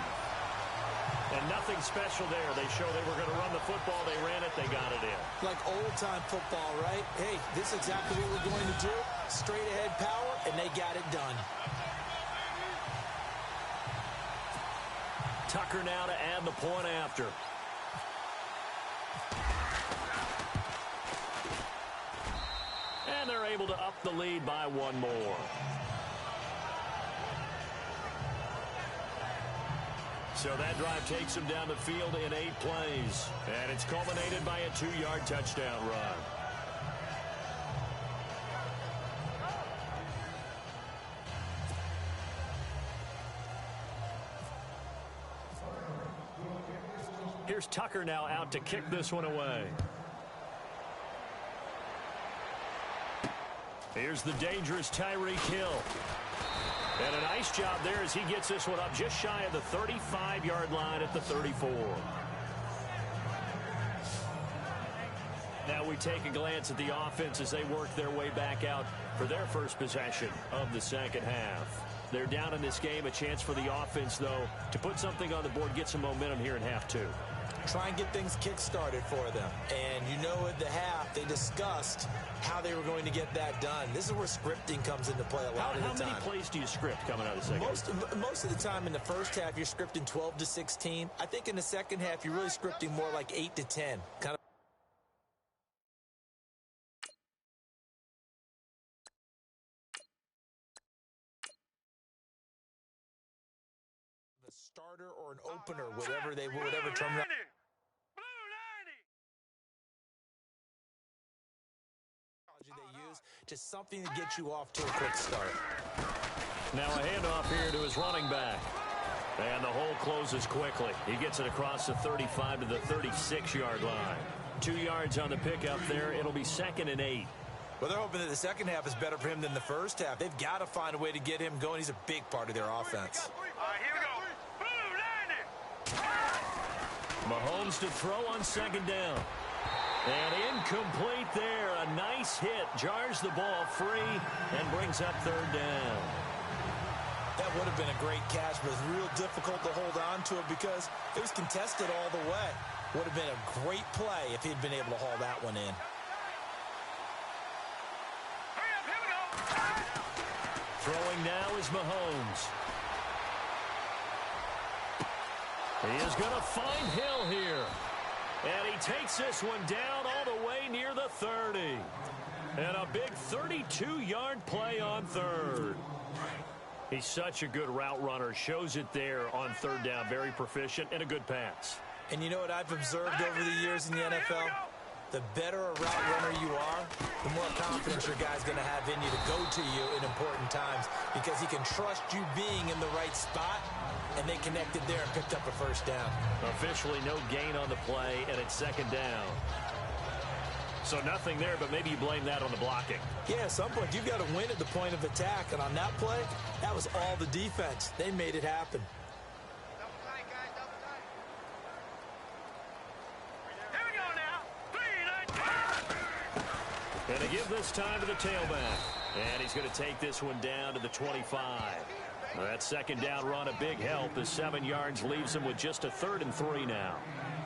And nothing special there. They show they were going to run the football. They ran it. They got it in. Like old-time football, right? Hey, this is exactly what we're going to do. Straight-ahead power, and they got it done. Tucker now to add the point after. And they're able to up the lead by 1 more. So that drive takes them down the field in 8 plays. And it's culminated by a 2-yard touchdown run. Here's Tucker now out to kick this one away. Here's the dangerous Tyreek Hill. And a nice job there as he gets this one up just shy of the 35-yard line at the 34. Now we take a glance at the offense as they work their way back out for their first possession of the second half. They're down in this game. A chance for the offense, though, to put something on the board, get some momentum here in half 2. Try and get things kick-started for them. And you know at the half, they discussed how they were going to get that done. This is where scripting comes into play a lot of the time. How many plays do you script coming out of the second half? Most of the time in the first half, you're scripting 12 to 16. I think in the second half, you're really scripting more like 8 to 10. Kind of a starter or an opener, whatever term. They use just something to get you off to a quick start. Now a handoff here to his running back. And the hole closes quickly. He gets it across the 35 to the 36-yard line. 2 yards on the pickup there. It'll be 2nd and 8. Well, they're hoping that the second half is better for him than the first half. They've got to find a way to get him going. He's a big part of their offense. All right, here we go. Mahomes to throw on 2nd down. And incomplete there. A nice hit. Jars the ball free and brings up 3rd down. That would have been a great catch, but it's real difficult to hold on to it because it was contested all the way. Would have been a great play if he'd been able to haul that one in. Throwing now is Mahomes. He is going to find Hill here. And he takes this one down all the way near the 30. And a big 32-yard play on 3rd. He's such a good route runner. Shows it there on 3rd down. Very proficient and a good pass. And you know what I've observed over the years in the NFL? The better a route runner you are, the more confidence your guy's going to have in you to go to you in important times because he can trust you being in the right spot, and they connected there and picked up a 1st down. Officially no gain on the play, and it's 2nd down. So nothing there, but maybe you blame that on the blocking. Yeah, at some point, you've got to win at the point of attack, and on that play, that was all the defense. They made it happen. And to give this time to the tailback. And he's going to take this one down to the 25. That 2nd down run, a big help. The 7 yards leaves him with just a 3rd and 3 now.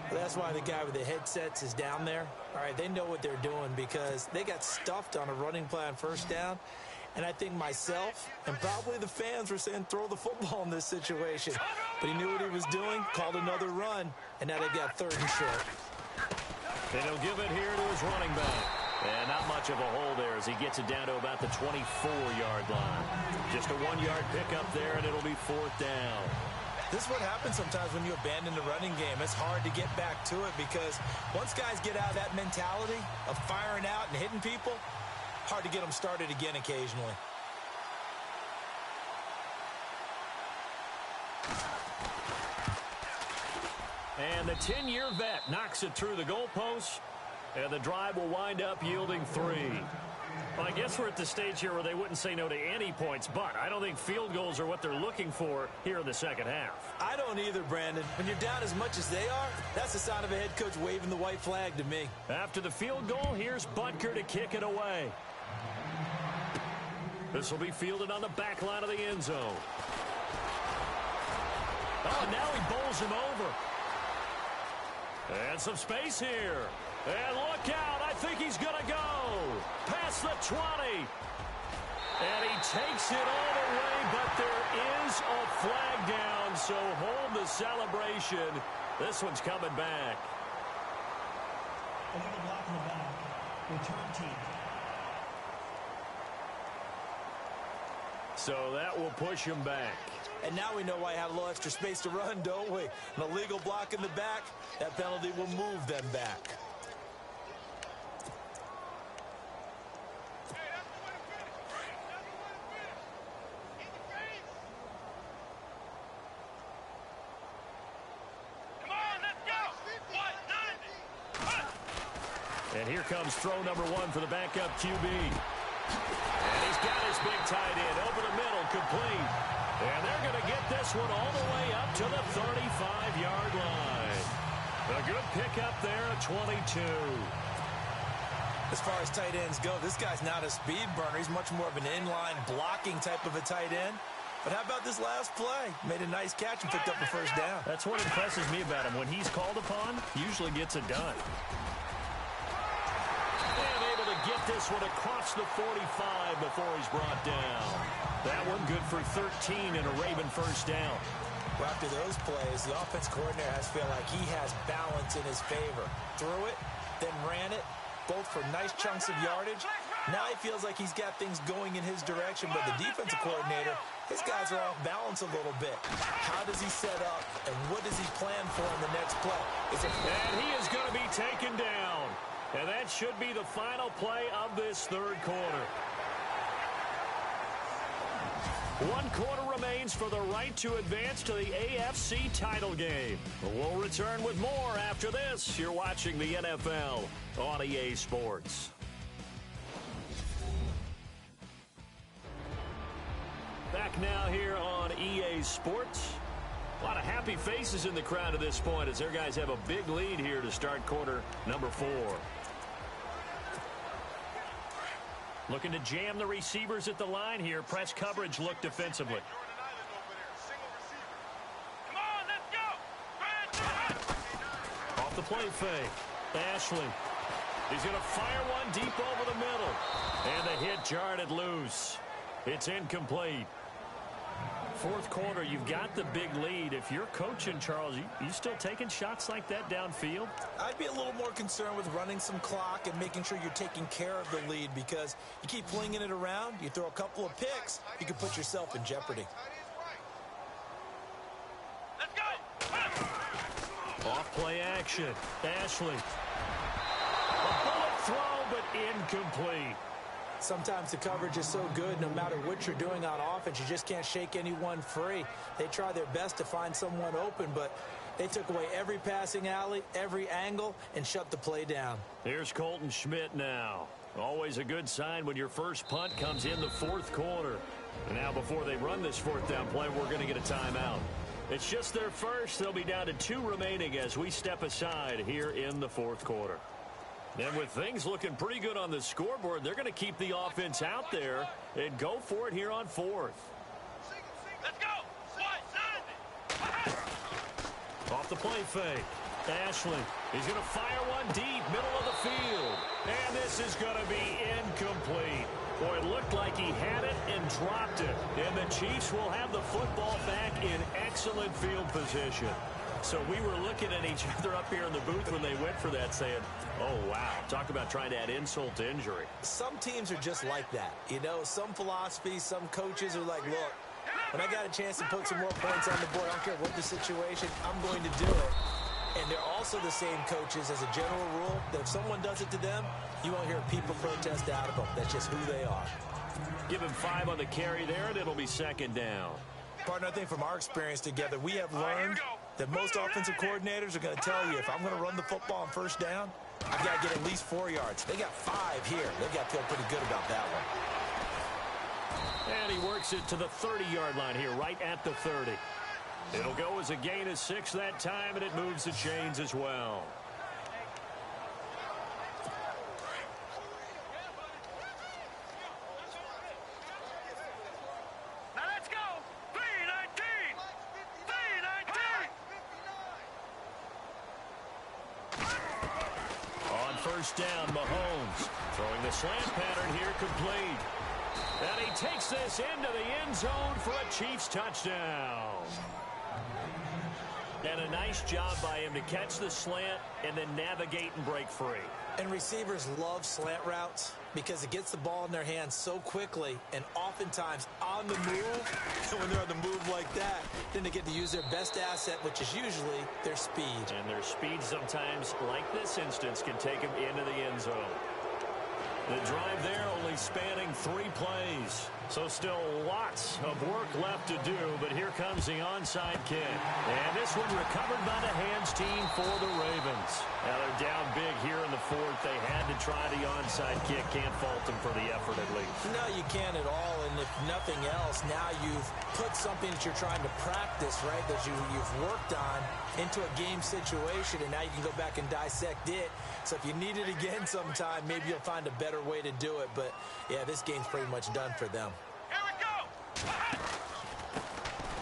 Well, that's why the guy with the headsets is down there. All right, they know what they're doing because they got stuffed on a running play on 1st down. And I think myself and probably the fans were saying throw the football in this situation. But he knew what he was doing, called another run, and now they've got 3rd and short. And he'll give it here to his running back. And not much of a hole there as he gets it down to about the 24-yard line. Just a 1-yard pickup there, and it'll be 4th down. This is what happens sometimes when you abandon the running game. It's hard to get back to it because once guys get out of that mentality of firing out and hitting people, hard to get them started again occasionally. And the 10-year vet knocks it through the goalpost, and the drive will wind up yielding 3. Well, I guess we're at the stage here where they wouldn't say no to any points, but I don't think field goals are what they're looking for here in the second half. I don't either, Brandon. When you're down as much as they are, that's the sign of a head coach waving the white flag to me. After the field goal, here's Butker to kick it away. This will be fielded on the back line of the end zone. Oh, now he bowls him over. And some space here. And look out. I think he's going to go. Past the 20. And he takes it all the way, but there is a flag down, so hold the celebration. This one's coming back. Illegal block in the back. Return team. So that will push him back. And now we know why I have a little extra space to run, don't we? An illegal block in the back, that penalty will move them back. And here comes throw number 1 for the backup QB. And he's got his big tight end over the middle, complete. And they're going to get this one all the way up to the 35-yard line. A good pickup there at 22. As far as tight ends go, this guy's not a speed burner. He's much more of an inline blocking type of a tight end. But how about this last play? Made a nice catch and picked up a first down. That's what impresses me about him. When he's called upon, he usually gets it done. And able to get this one across the 45 before he's brought down. That one good for 13 and a Raven first down. Well, after those plays, the offense coordinator has to feel like he has balance in his favor. Threw it, then ran it, both for nice chunks of yardage. Now he feels like he's got things going in his direction, but the defensive coordinator, his guys are off balance a little bit. How does he set up, and what does he plan for in the next play? And he is going to be taken down. And that should be the final play of this third quarter. 1 quarter remains for the right to advance to the AFC title game. We'll return with more after this. You're watching the NFL on EA Sports. Back now here on EA Sports. A lot of happy faces in the crowd at this point as their guys have a big lead here to start quarter number 4. Looking to jam the receivers at the line here. Press coverage look defensively. Off the play fake. Ashley. He's going to fire one deep over the middle. And the hit jarred it loose. It's incomplete. Fourth quarter, you've got the big lead. If you're coaching, Charles, you still taking shots like that downfield? I'd be a little more concerned with running some clock and making sure you're taking care of the lead, because you keep flinging it around, you throw a couple of picks, you can put yourself in jeopardy. Let's go! Off play action. Ashley. A bullet throw, but incomplete. Sometimes the coverage is so good, no matter what you're doing on offense, you just can't shake anyone free. They try their best to find someone open, but they took away every passing alley, every angle, and shut the play down. Here's Colton Schmidt now. Always a good sign when your first punt comes in the fourth quarter. And now before they run this fourth down play, we're going to get a timeout. It's just their first. They'll be down to 2 remaining as we step aside here in the fourth quarter. And with things looking pretty good on the scoreboard, they're going to keep the offense out there and go for it here on 4th. Let's go! Off the play fake. Ashley. He's going to fire one deep, middle of the field. And this is going to be incomplete. Boy, it looked like he had it and dropped it. And the Chiefs will have the football back in excellent field position. So we were looking at each other up here in the booth when they went for that saying, oh, wow. Talk about trying to add insult to injury. Some teams are just like that. You know, some philosophies, some coaches are like, look, when I got a chance to put some more points on the board, I don't care what the situation, I'm going to do it. And they're also the same coaches as a general rule that if someone does it to them, you won't hear people protest out of them. That's just who they are. Give him 5 on the carry there, and it'll be second down. Partner, I think from our experience together, we have learned that most offensive coordinators are going to tell you, if I'm going to run the football on first down, I've got to get at least 4 yards. They got 5 here. They've got to feel pretty good about that one. And he works it to the 30-yard line here, right at the 30. It'll go as a gain of 6 that time, and it moves the chains as well. Now let's go. 3-19. 3-19. On first down, Mahomes throwing the slant pattern here complete. And he takes this into the end zone for a Chiefs touchdown. And a nice job by him to catch the slant and then navigate and break free. And receivers love slant routes because it gets the ball in their hands so quickly and oftentimes on the move. And when they're on the move like that, then they get to use their best asset, which is usually their speed. And their speed sometimes, like this instance, can take them into the end zone. The drive there only spanning 3 plays. So still lots of work left to do, but here comes the onside kick. And this one recovered by the hands team for the Ravens. Now they're down big here in the 4th. They had to try the onside kick. Can't fault them for the effort at least. No, you can't at all. And if nothing else, now you've put something that you're trying to practice, right, that you've worked on into a game situation, and now you can go back and dissect it. So if you need it again sometime, maybe you'll find a better way to do it. But, yeah, this game's pretty much done for them. Here we go.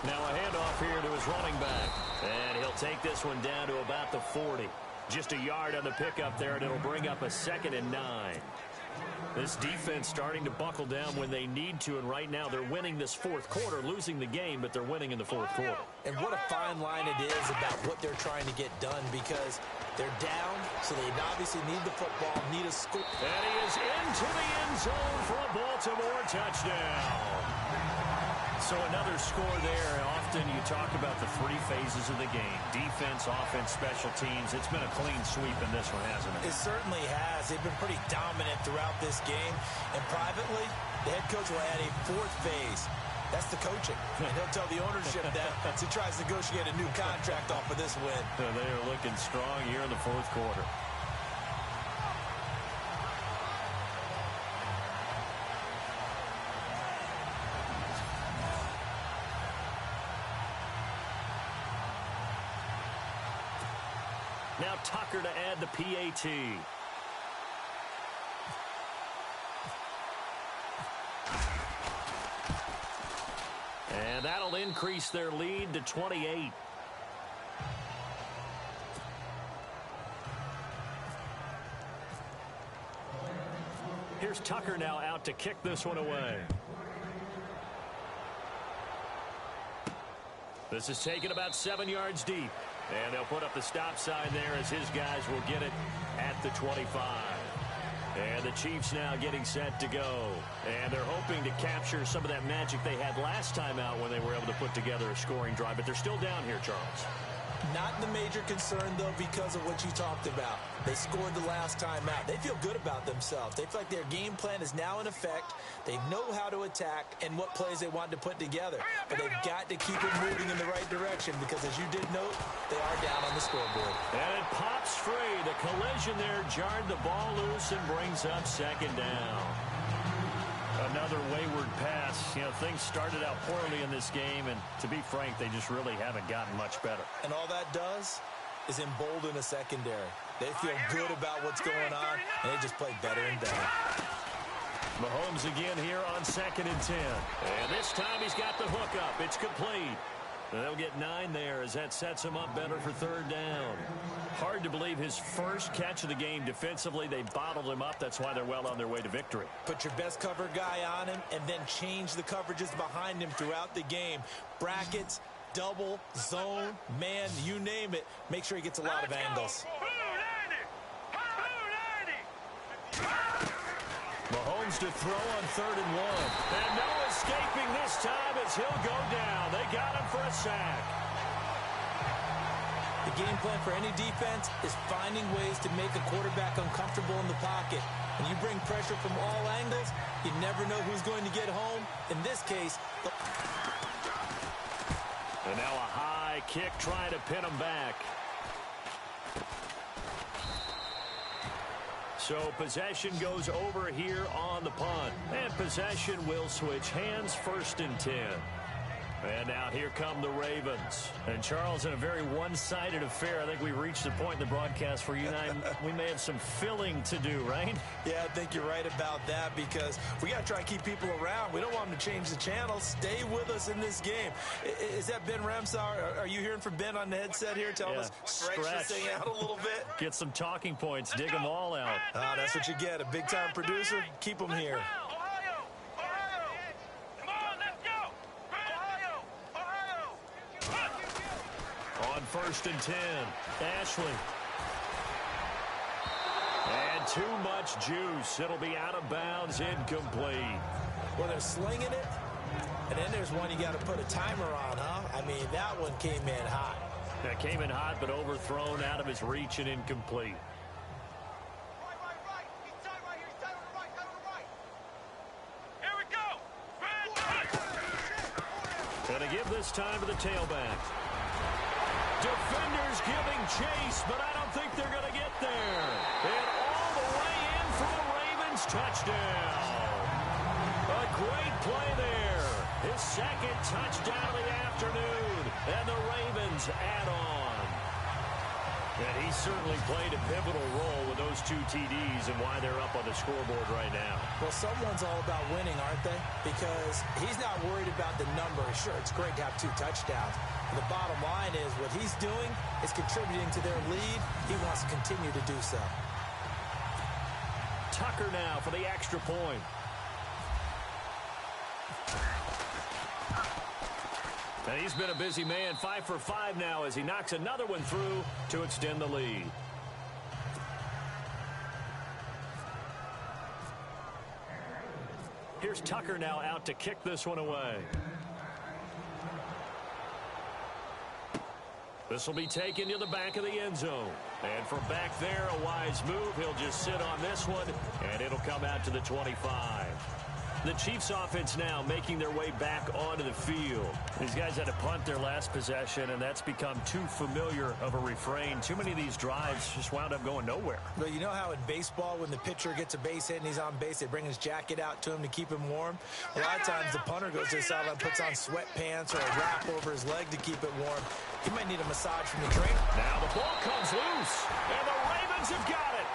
Now a handoff here to his running back. And he'll take this one down to about the 40. Just a yard on the pickup there, and it'll bring up a 2nd and 9. This defense starting to buckle down when they need to, and right now they're winning this 4th quarter, losing the game, but they're winning in the 4th quarter. And what a fine line it is about what they're trying to get done, because they're down, so they obviously need the football, need a score. And he is into the end zone for a Baltimore touchdown. So another score there. Often you talk about the 3 phases of the game. Defense, offense, special teams. It's been a clean sweep in this one, hasn't it? It certainly has. They've been pretty dominant throughout this game. And privately, the head coach will add a 4th phase. That's the coaching. And he'll tell the ownership that as he tries to negotiate a new contract off of this win. They are looking strong here in the 4th quarter. Now Tucker to add the PAT. And that'll increase their lead to 28. Here's Tucker now out to kick this one away. This is taken about 7 yards deep. And they'll put up the stop sign there as his guys will get it at the 25. And the Chiefs now getting set to go. And they're hoping to capture some of that magic they had last time out when they were able to put together a scoring drive. But they're still down here, Charles. Not the major concern, though, because of what you talked about. They scored the last time out. They feel good about themselves. They feel like their game plan is now in effect. They know how to attack and what plays they want to put together. But they've got to keep it moving in the right direction because, as you did note, they are down on the scoreboard. And it pops free. The collision there jarred the ball loose and brings up 2nd down. Another wayward pass. You know, things started out poorly in this game, and to be frank, they just really haven't gotten much better. And all that does is embolden a secondary. They feel good about what's going on, and they just play better and better. Mahomes again here on 2nd and 10. And this time he's got the hook up. It's complete. And they'll get 9 there as that sets him up better for 3rd down. Hard to believe his first catch of the game defensively. They bottled him up. That's why they're well on their way to victory. Put your best cover guy on him and then change the coverages behind him throughout the game. Brackets, double, zone, man, you name it. Make sure he gets a lot of angles. Mahomes to throw on 3rd and 1. And no escaping this time as he'll go down. They got him for a sack. The game plan for any defense is finding ways to make a quarterback uncomfortable in the pocket. When you bring pressure from all angles, you never know who's going to get home. In this case, and now a high kick trying to pin him back. So possession goes over here on the punt. And possession will switch hands, 1st and 10. And now here come the Ravens. And Charles, in a very one-sided affair, I think we reached the point in the broadcast where you and I, we may have some filling to do, right? Yeah, I think you're right about that because we got to try to keep people around. We don't want them to change the channel. Stay with us in this game. Is that Ben Ramsauer? Are you hearing from Ben on the headset here telling us stretch this thing out a little bit? Get some talking points. Dig them all out. That's what you get. A big-time producer. Keep them here. On 1st and 10, Ashley. And too much juice. It'll be out of bounds, incomplete. Well, they're slinging it, and then there's one you got to put a timer on, huh? I mean, that one came in hot. That came in hot, but overthrown out of his reach and incomplete. Here we go. Going to give this time to the tailback. Defenders giving chase, but I don't think they're going to get there. And all the way in for the Ravens touchdown. A great play there. His 2nd touchdown of the afternoon. And the Ravens add on. And he certainly played a pivotal role with those 2 TDs and why they're up on the scoreboard right now. Well, someone's all about winning, aren't they? Because he's not worried about the number. Sure, it's great to have 2 touchdowns. The bottom line is what he's doing is contributing to their lead. He wants to continue to do so. Tucker now for the extra point. And he's been a busy man, 5 for 5 now as he knocks another one through to extend the lead. Here's Tucker now out to kick this one away. This will be taken to the back of the end zone. And from back there, a wise move. He'll just sit on this one, and it'll come out to the 25. The Chiefs offense now making their way back onto the field. These guys had to punt their last possession, and that's become too familiar of a refrain. Too many of these drives just wound up going nowhere. Well, you know how in baseball when the pitcher gets a base hit and he's on base, they bring his jacket out to him to keep him warm? A lot of times the punter goes to the sideline, puts on sweatpants or a wrap over his leg to keep it warm. He might need a massage from the trainer. Now the ball comes loose, and the Ravens have got it.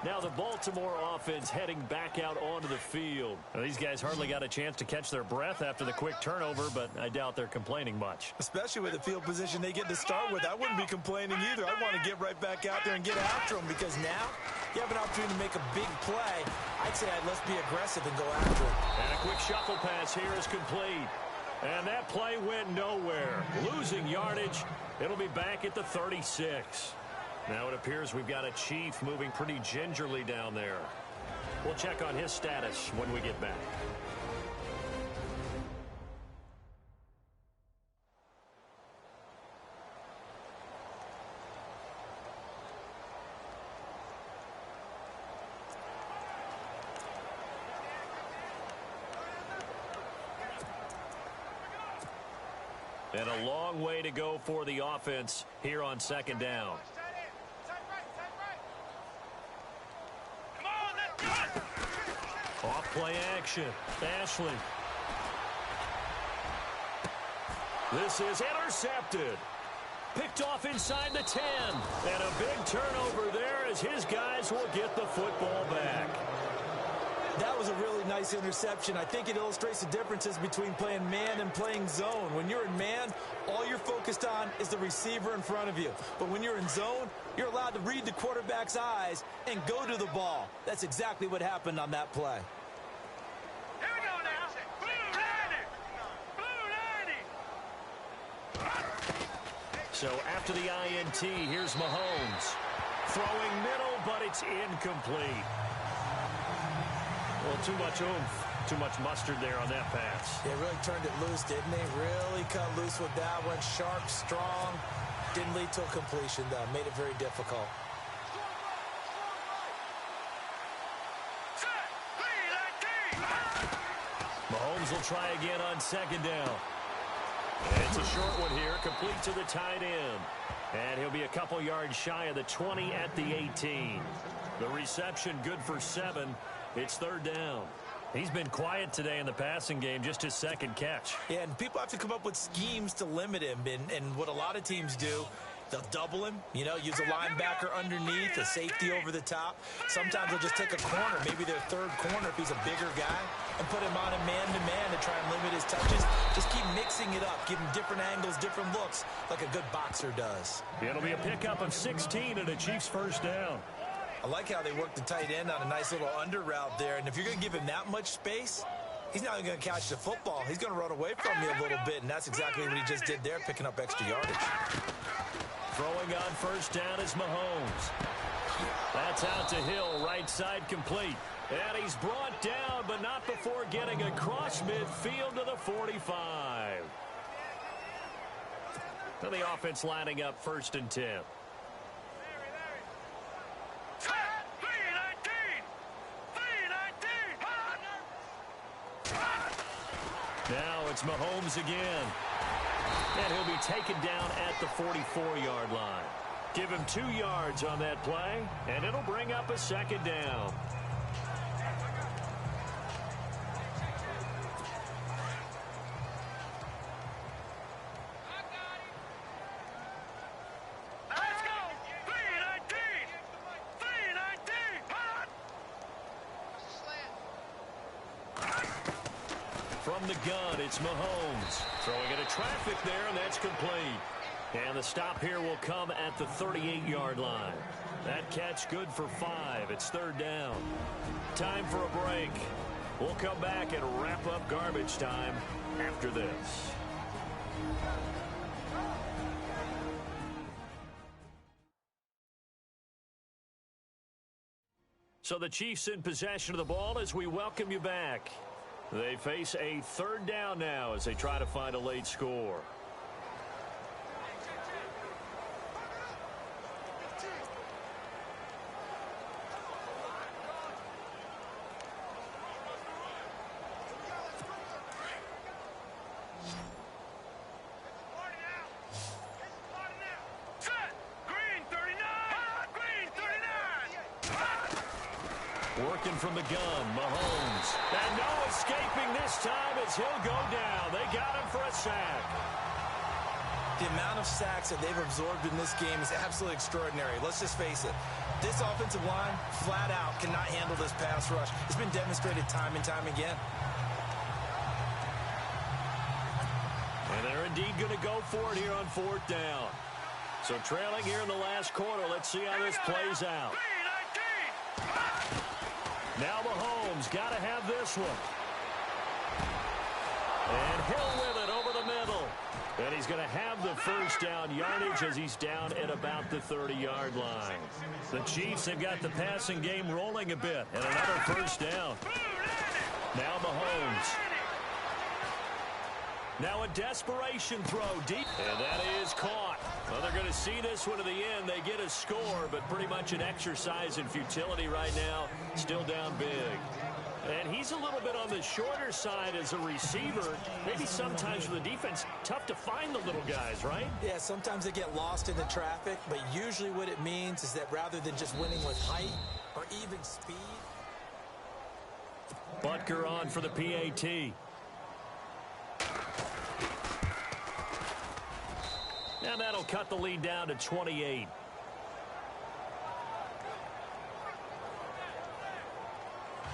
Now the Baltimore offense heading back out onto the field. Now, these guys hardly got a chance to catch their breath after the quick turnover, but I doubt they're complaining much. Especially with the field position they get to start with. I wouldn't be complaining either. I want to get right back out there and get after them because now you have an opportunity to make a big play. I'd say let's be aggressive and go after it. And a quick shuffle pass here is complete. And that play went nowhere. Losing yardage. It'll be back at the 36. Now it appears we've got a Chief moving pretty gingerly down there. We'll check on his status when we get back. And a long way to go for the offense here on 2nd down. Off play action. Ashley. This is intercepted. Picked off inside the 10. And a big turnover there as his guys will get the football back. That was a really nice interception. I think it illustrates the differences between playing man and playing zone. When you're in man, all you're focused on is the receiver in front of you. But when you're in zone, you're allowed to read the quarterback's eyes and go to the ball. That's exactly what happened on that play. Here we go now. Blue 90. So after the INT, here's Mahomes. Throwing middle, but it's incomplete. Well, too much oomph, too much mustard there on that pass. They really turned it loose, didn't they? Really cut loose with that one. Sharp, strong. Didn't lead to a completion, though. Made it very difficult. Mahomes will try again on second down. And it's a short one here, complete to the tight end. And he'll be a couple yards shy of the 20 at the 18. The reception good for 7. It's third down. He's been quiet today in the passing game, just his second catch. Yeah, and people have to come up with schemes to limit him. And what a lot of teams do, they'll double him, use a linebacker underneath, a safety over the top. Sometimes they'll just take a corner, maybe their third corner if he's a bigger guy, and put him on a man-to-man to try and limit his touches. Just keep mixing it up, give him different angles, different looks, like a good boxer does. It'll be a pickup of 16 and a Chiefs first down. I like how they work the tight end on a nice little under route there. And if you're going to give him that much space, he's not going to catch the football. He's going to run away from you a little bit, and that's exactly what he just did there, picking up extra yardage. Throwing on first down is Mahomes. That's out to Hill, right side complete. And he's brought down, but not before getting across midfield to the 45. And the offense lining up first and 10. Now it's Mahomes again. And he'll be taken down at the 44-yard line. Give him 2 yards on that play, and it'll bring up a second down. From the gun, it's Mahomes. Throwing into traffic there, and that's complete. And the stop here will come at the 38-yard line. That catch good for 5. It's third down. Time for a break. We'll come back and wrap up garbage time after this. So the Chiefs in possession of the ball as we welcome you back. They face a third down now as they try to find a late score. Working from the gun, Mahomes. And no escaping this time as he'll go down. They got him for a sack. The amount of sacks that they've absorbed in this game is absolutely extraordinary. Let's just face it. This offensive line, flat out, cannot handle this pass rush. It's been demonstrated time and time again. And they're indeed going to go for it here on fourth down. So trailing here in the last quarter. Let's see how this plays out. Now Mahomes got to have this one. And Hill with it over the middle. And he's going to have the first down yardage as he's down at about the 30-yard line. The Chiefs have got the passing game rolling a bit. And another first down. Now Mahomes. Now a desperation throw deep. And that is caught. Well, they're going to see this one to the end. They get a score, but pretty much an exercise in futility right now. Still down big. And he's a little bit on the shorter side as a receiver. Maybe sometimes for the defense, tough to find the little guys, right? Yeah, sometimes they get lost in the traffic, but usually what it means is that rather than just winning with height or even speed. Butker on for the PAT. And that'll cut the lead down to 28.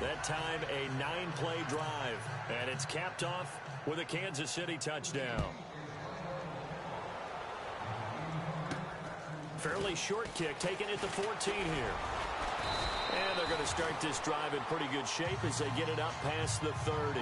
That time a 9-play drive. And it's capped off with a Kansas City touchdown. Fairly short kick taken at the 14 here. And they're going to start this drive in pretty good shape as they get it up past the 30.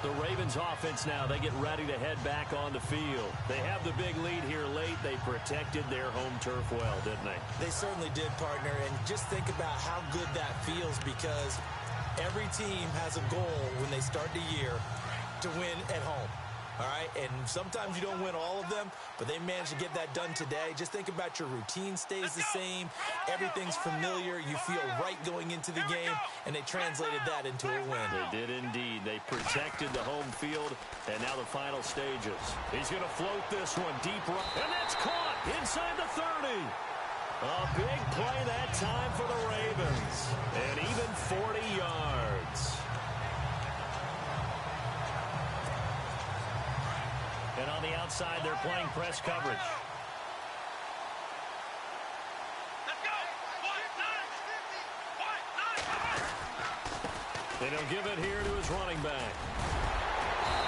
The Ravens offense now, they get ready to head back on the field. They have the big lead here late. They protected their home turf well, didn't they? They certainly did, partner. And just think about how good that feels, because every team has a goal when they start the year to win at home. All right, and sometimes you don't win all of them, but they managed to get that done today. Just think about your routine stays the same. Everything's familiar. You feel right going into the game, and they translated that into a win. They did indeed. They protected the home field, and now the final stages. He's going to float this one deep right, and that's caught inside the 30. A big play that time for the Ravens, and even 40 yards. And on the outside, they're playing press coverage. Let's go. And he'll give it here to his running back.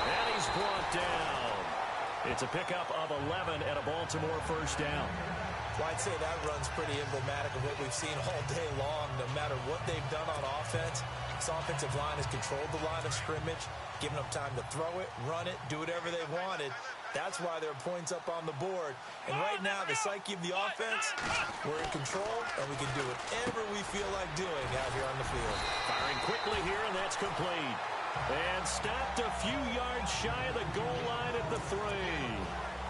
And he's brought down. It's a pickup of 11 and a Baltimore first down. Well, I'd say that run's pretty emblematic of what we've seen all day long. No matter what they've done on offense, this offensive line has controlled the line of scrimmage, given them time to throw it, run it, do whatever they wanted. That's why there are points up on the board. And right now, the psyche of the offense, we're in control, and we can do whatever we feel like doing out here on the field. Firing quickly here, and that's complete. And stopped a few yards shy of the goal line at the 3.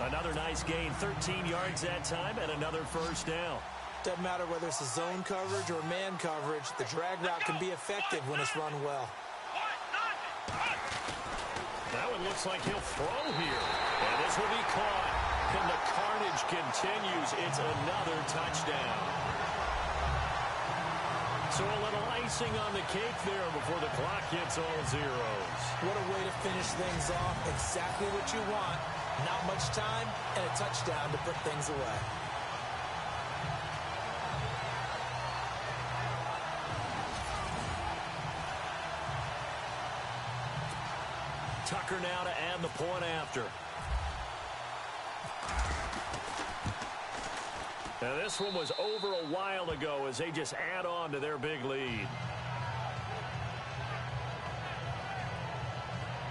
Another nice gain, 13 yards that time, and another first down. Doesn't matter whether it's a zone coverage or man coverage, the drag route can be effective when it's run well. Now it looks like he'll throw here. And this will be caught. And the carnage continues. It's another touchdown. So a little icing on the cake there before the clock hits all zeros. What a way to finish things off. Exactly what you want. Not much time and a touchdown to put things away. Tucker now to add the point after. Now this one was over a while ago as they just add on to their big lead.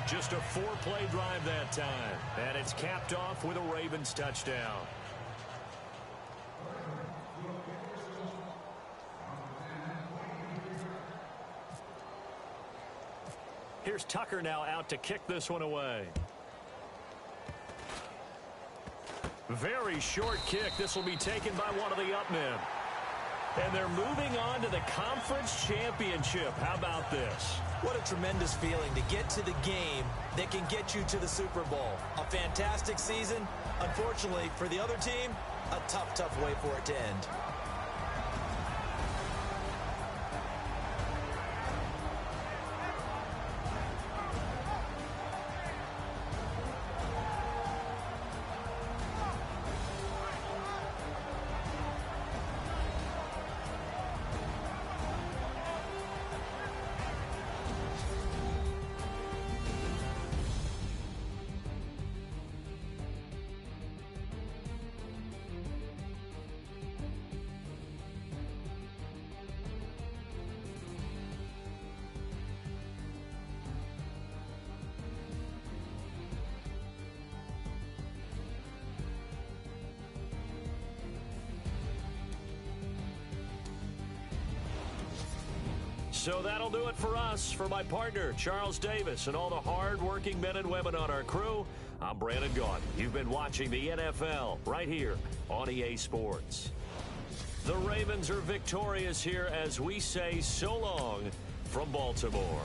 Just a 4-play drive that time. And it's capped off with a Ravens touchdown. Here's Tucker now out to kick this one away. Very short kick. This will be taken by one of the up men. And they're moving on to the conference championship. How about this? What a tremendous feeling to get to the game that can get you to the Super Bowl. A fantastic season. Unfortunately, for the other team, a tough, tough way for it to end. So that'll do it for us. For my partner, Charles Davis, and all the hard-working men and women on our crew, I'm Brandon Gaudin. You've been watching the NFL right here on EA Sports. The Ravens are victorious here as we say so long from Baltimore.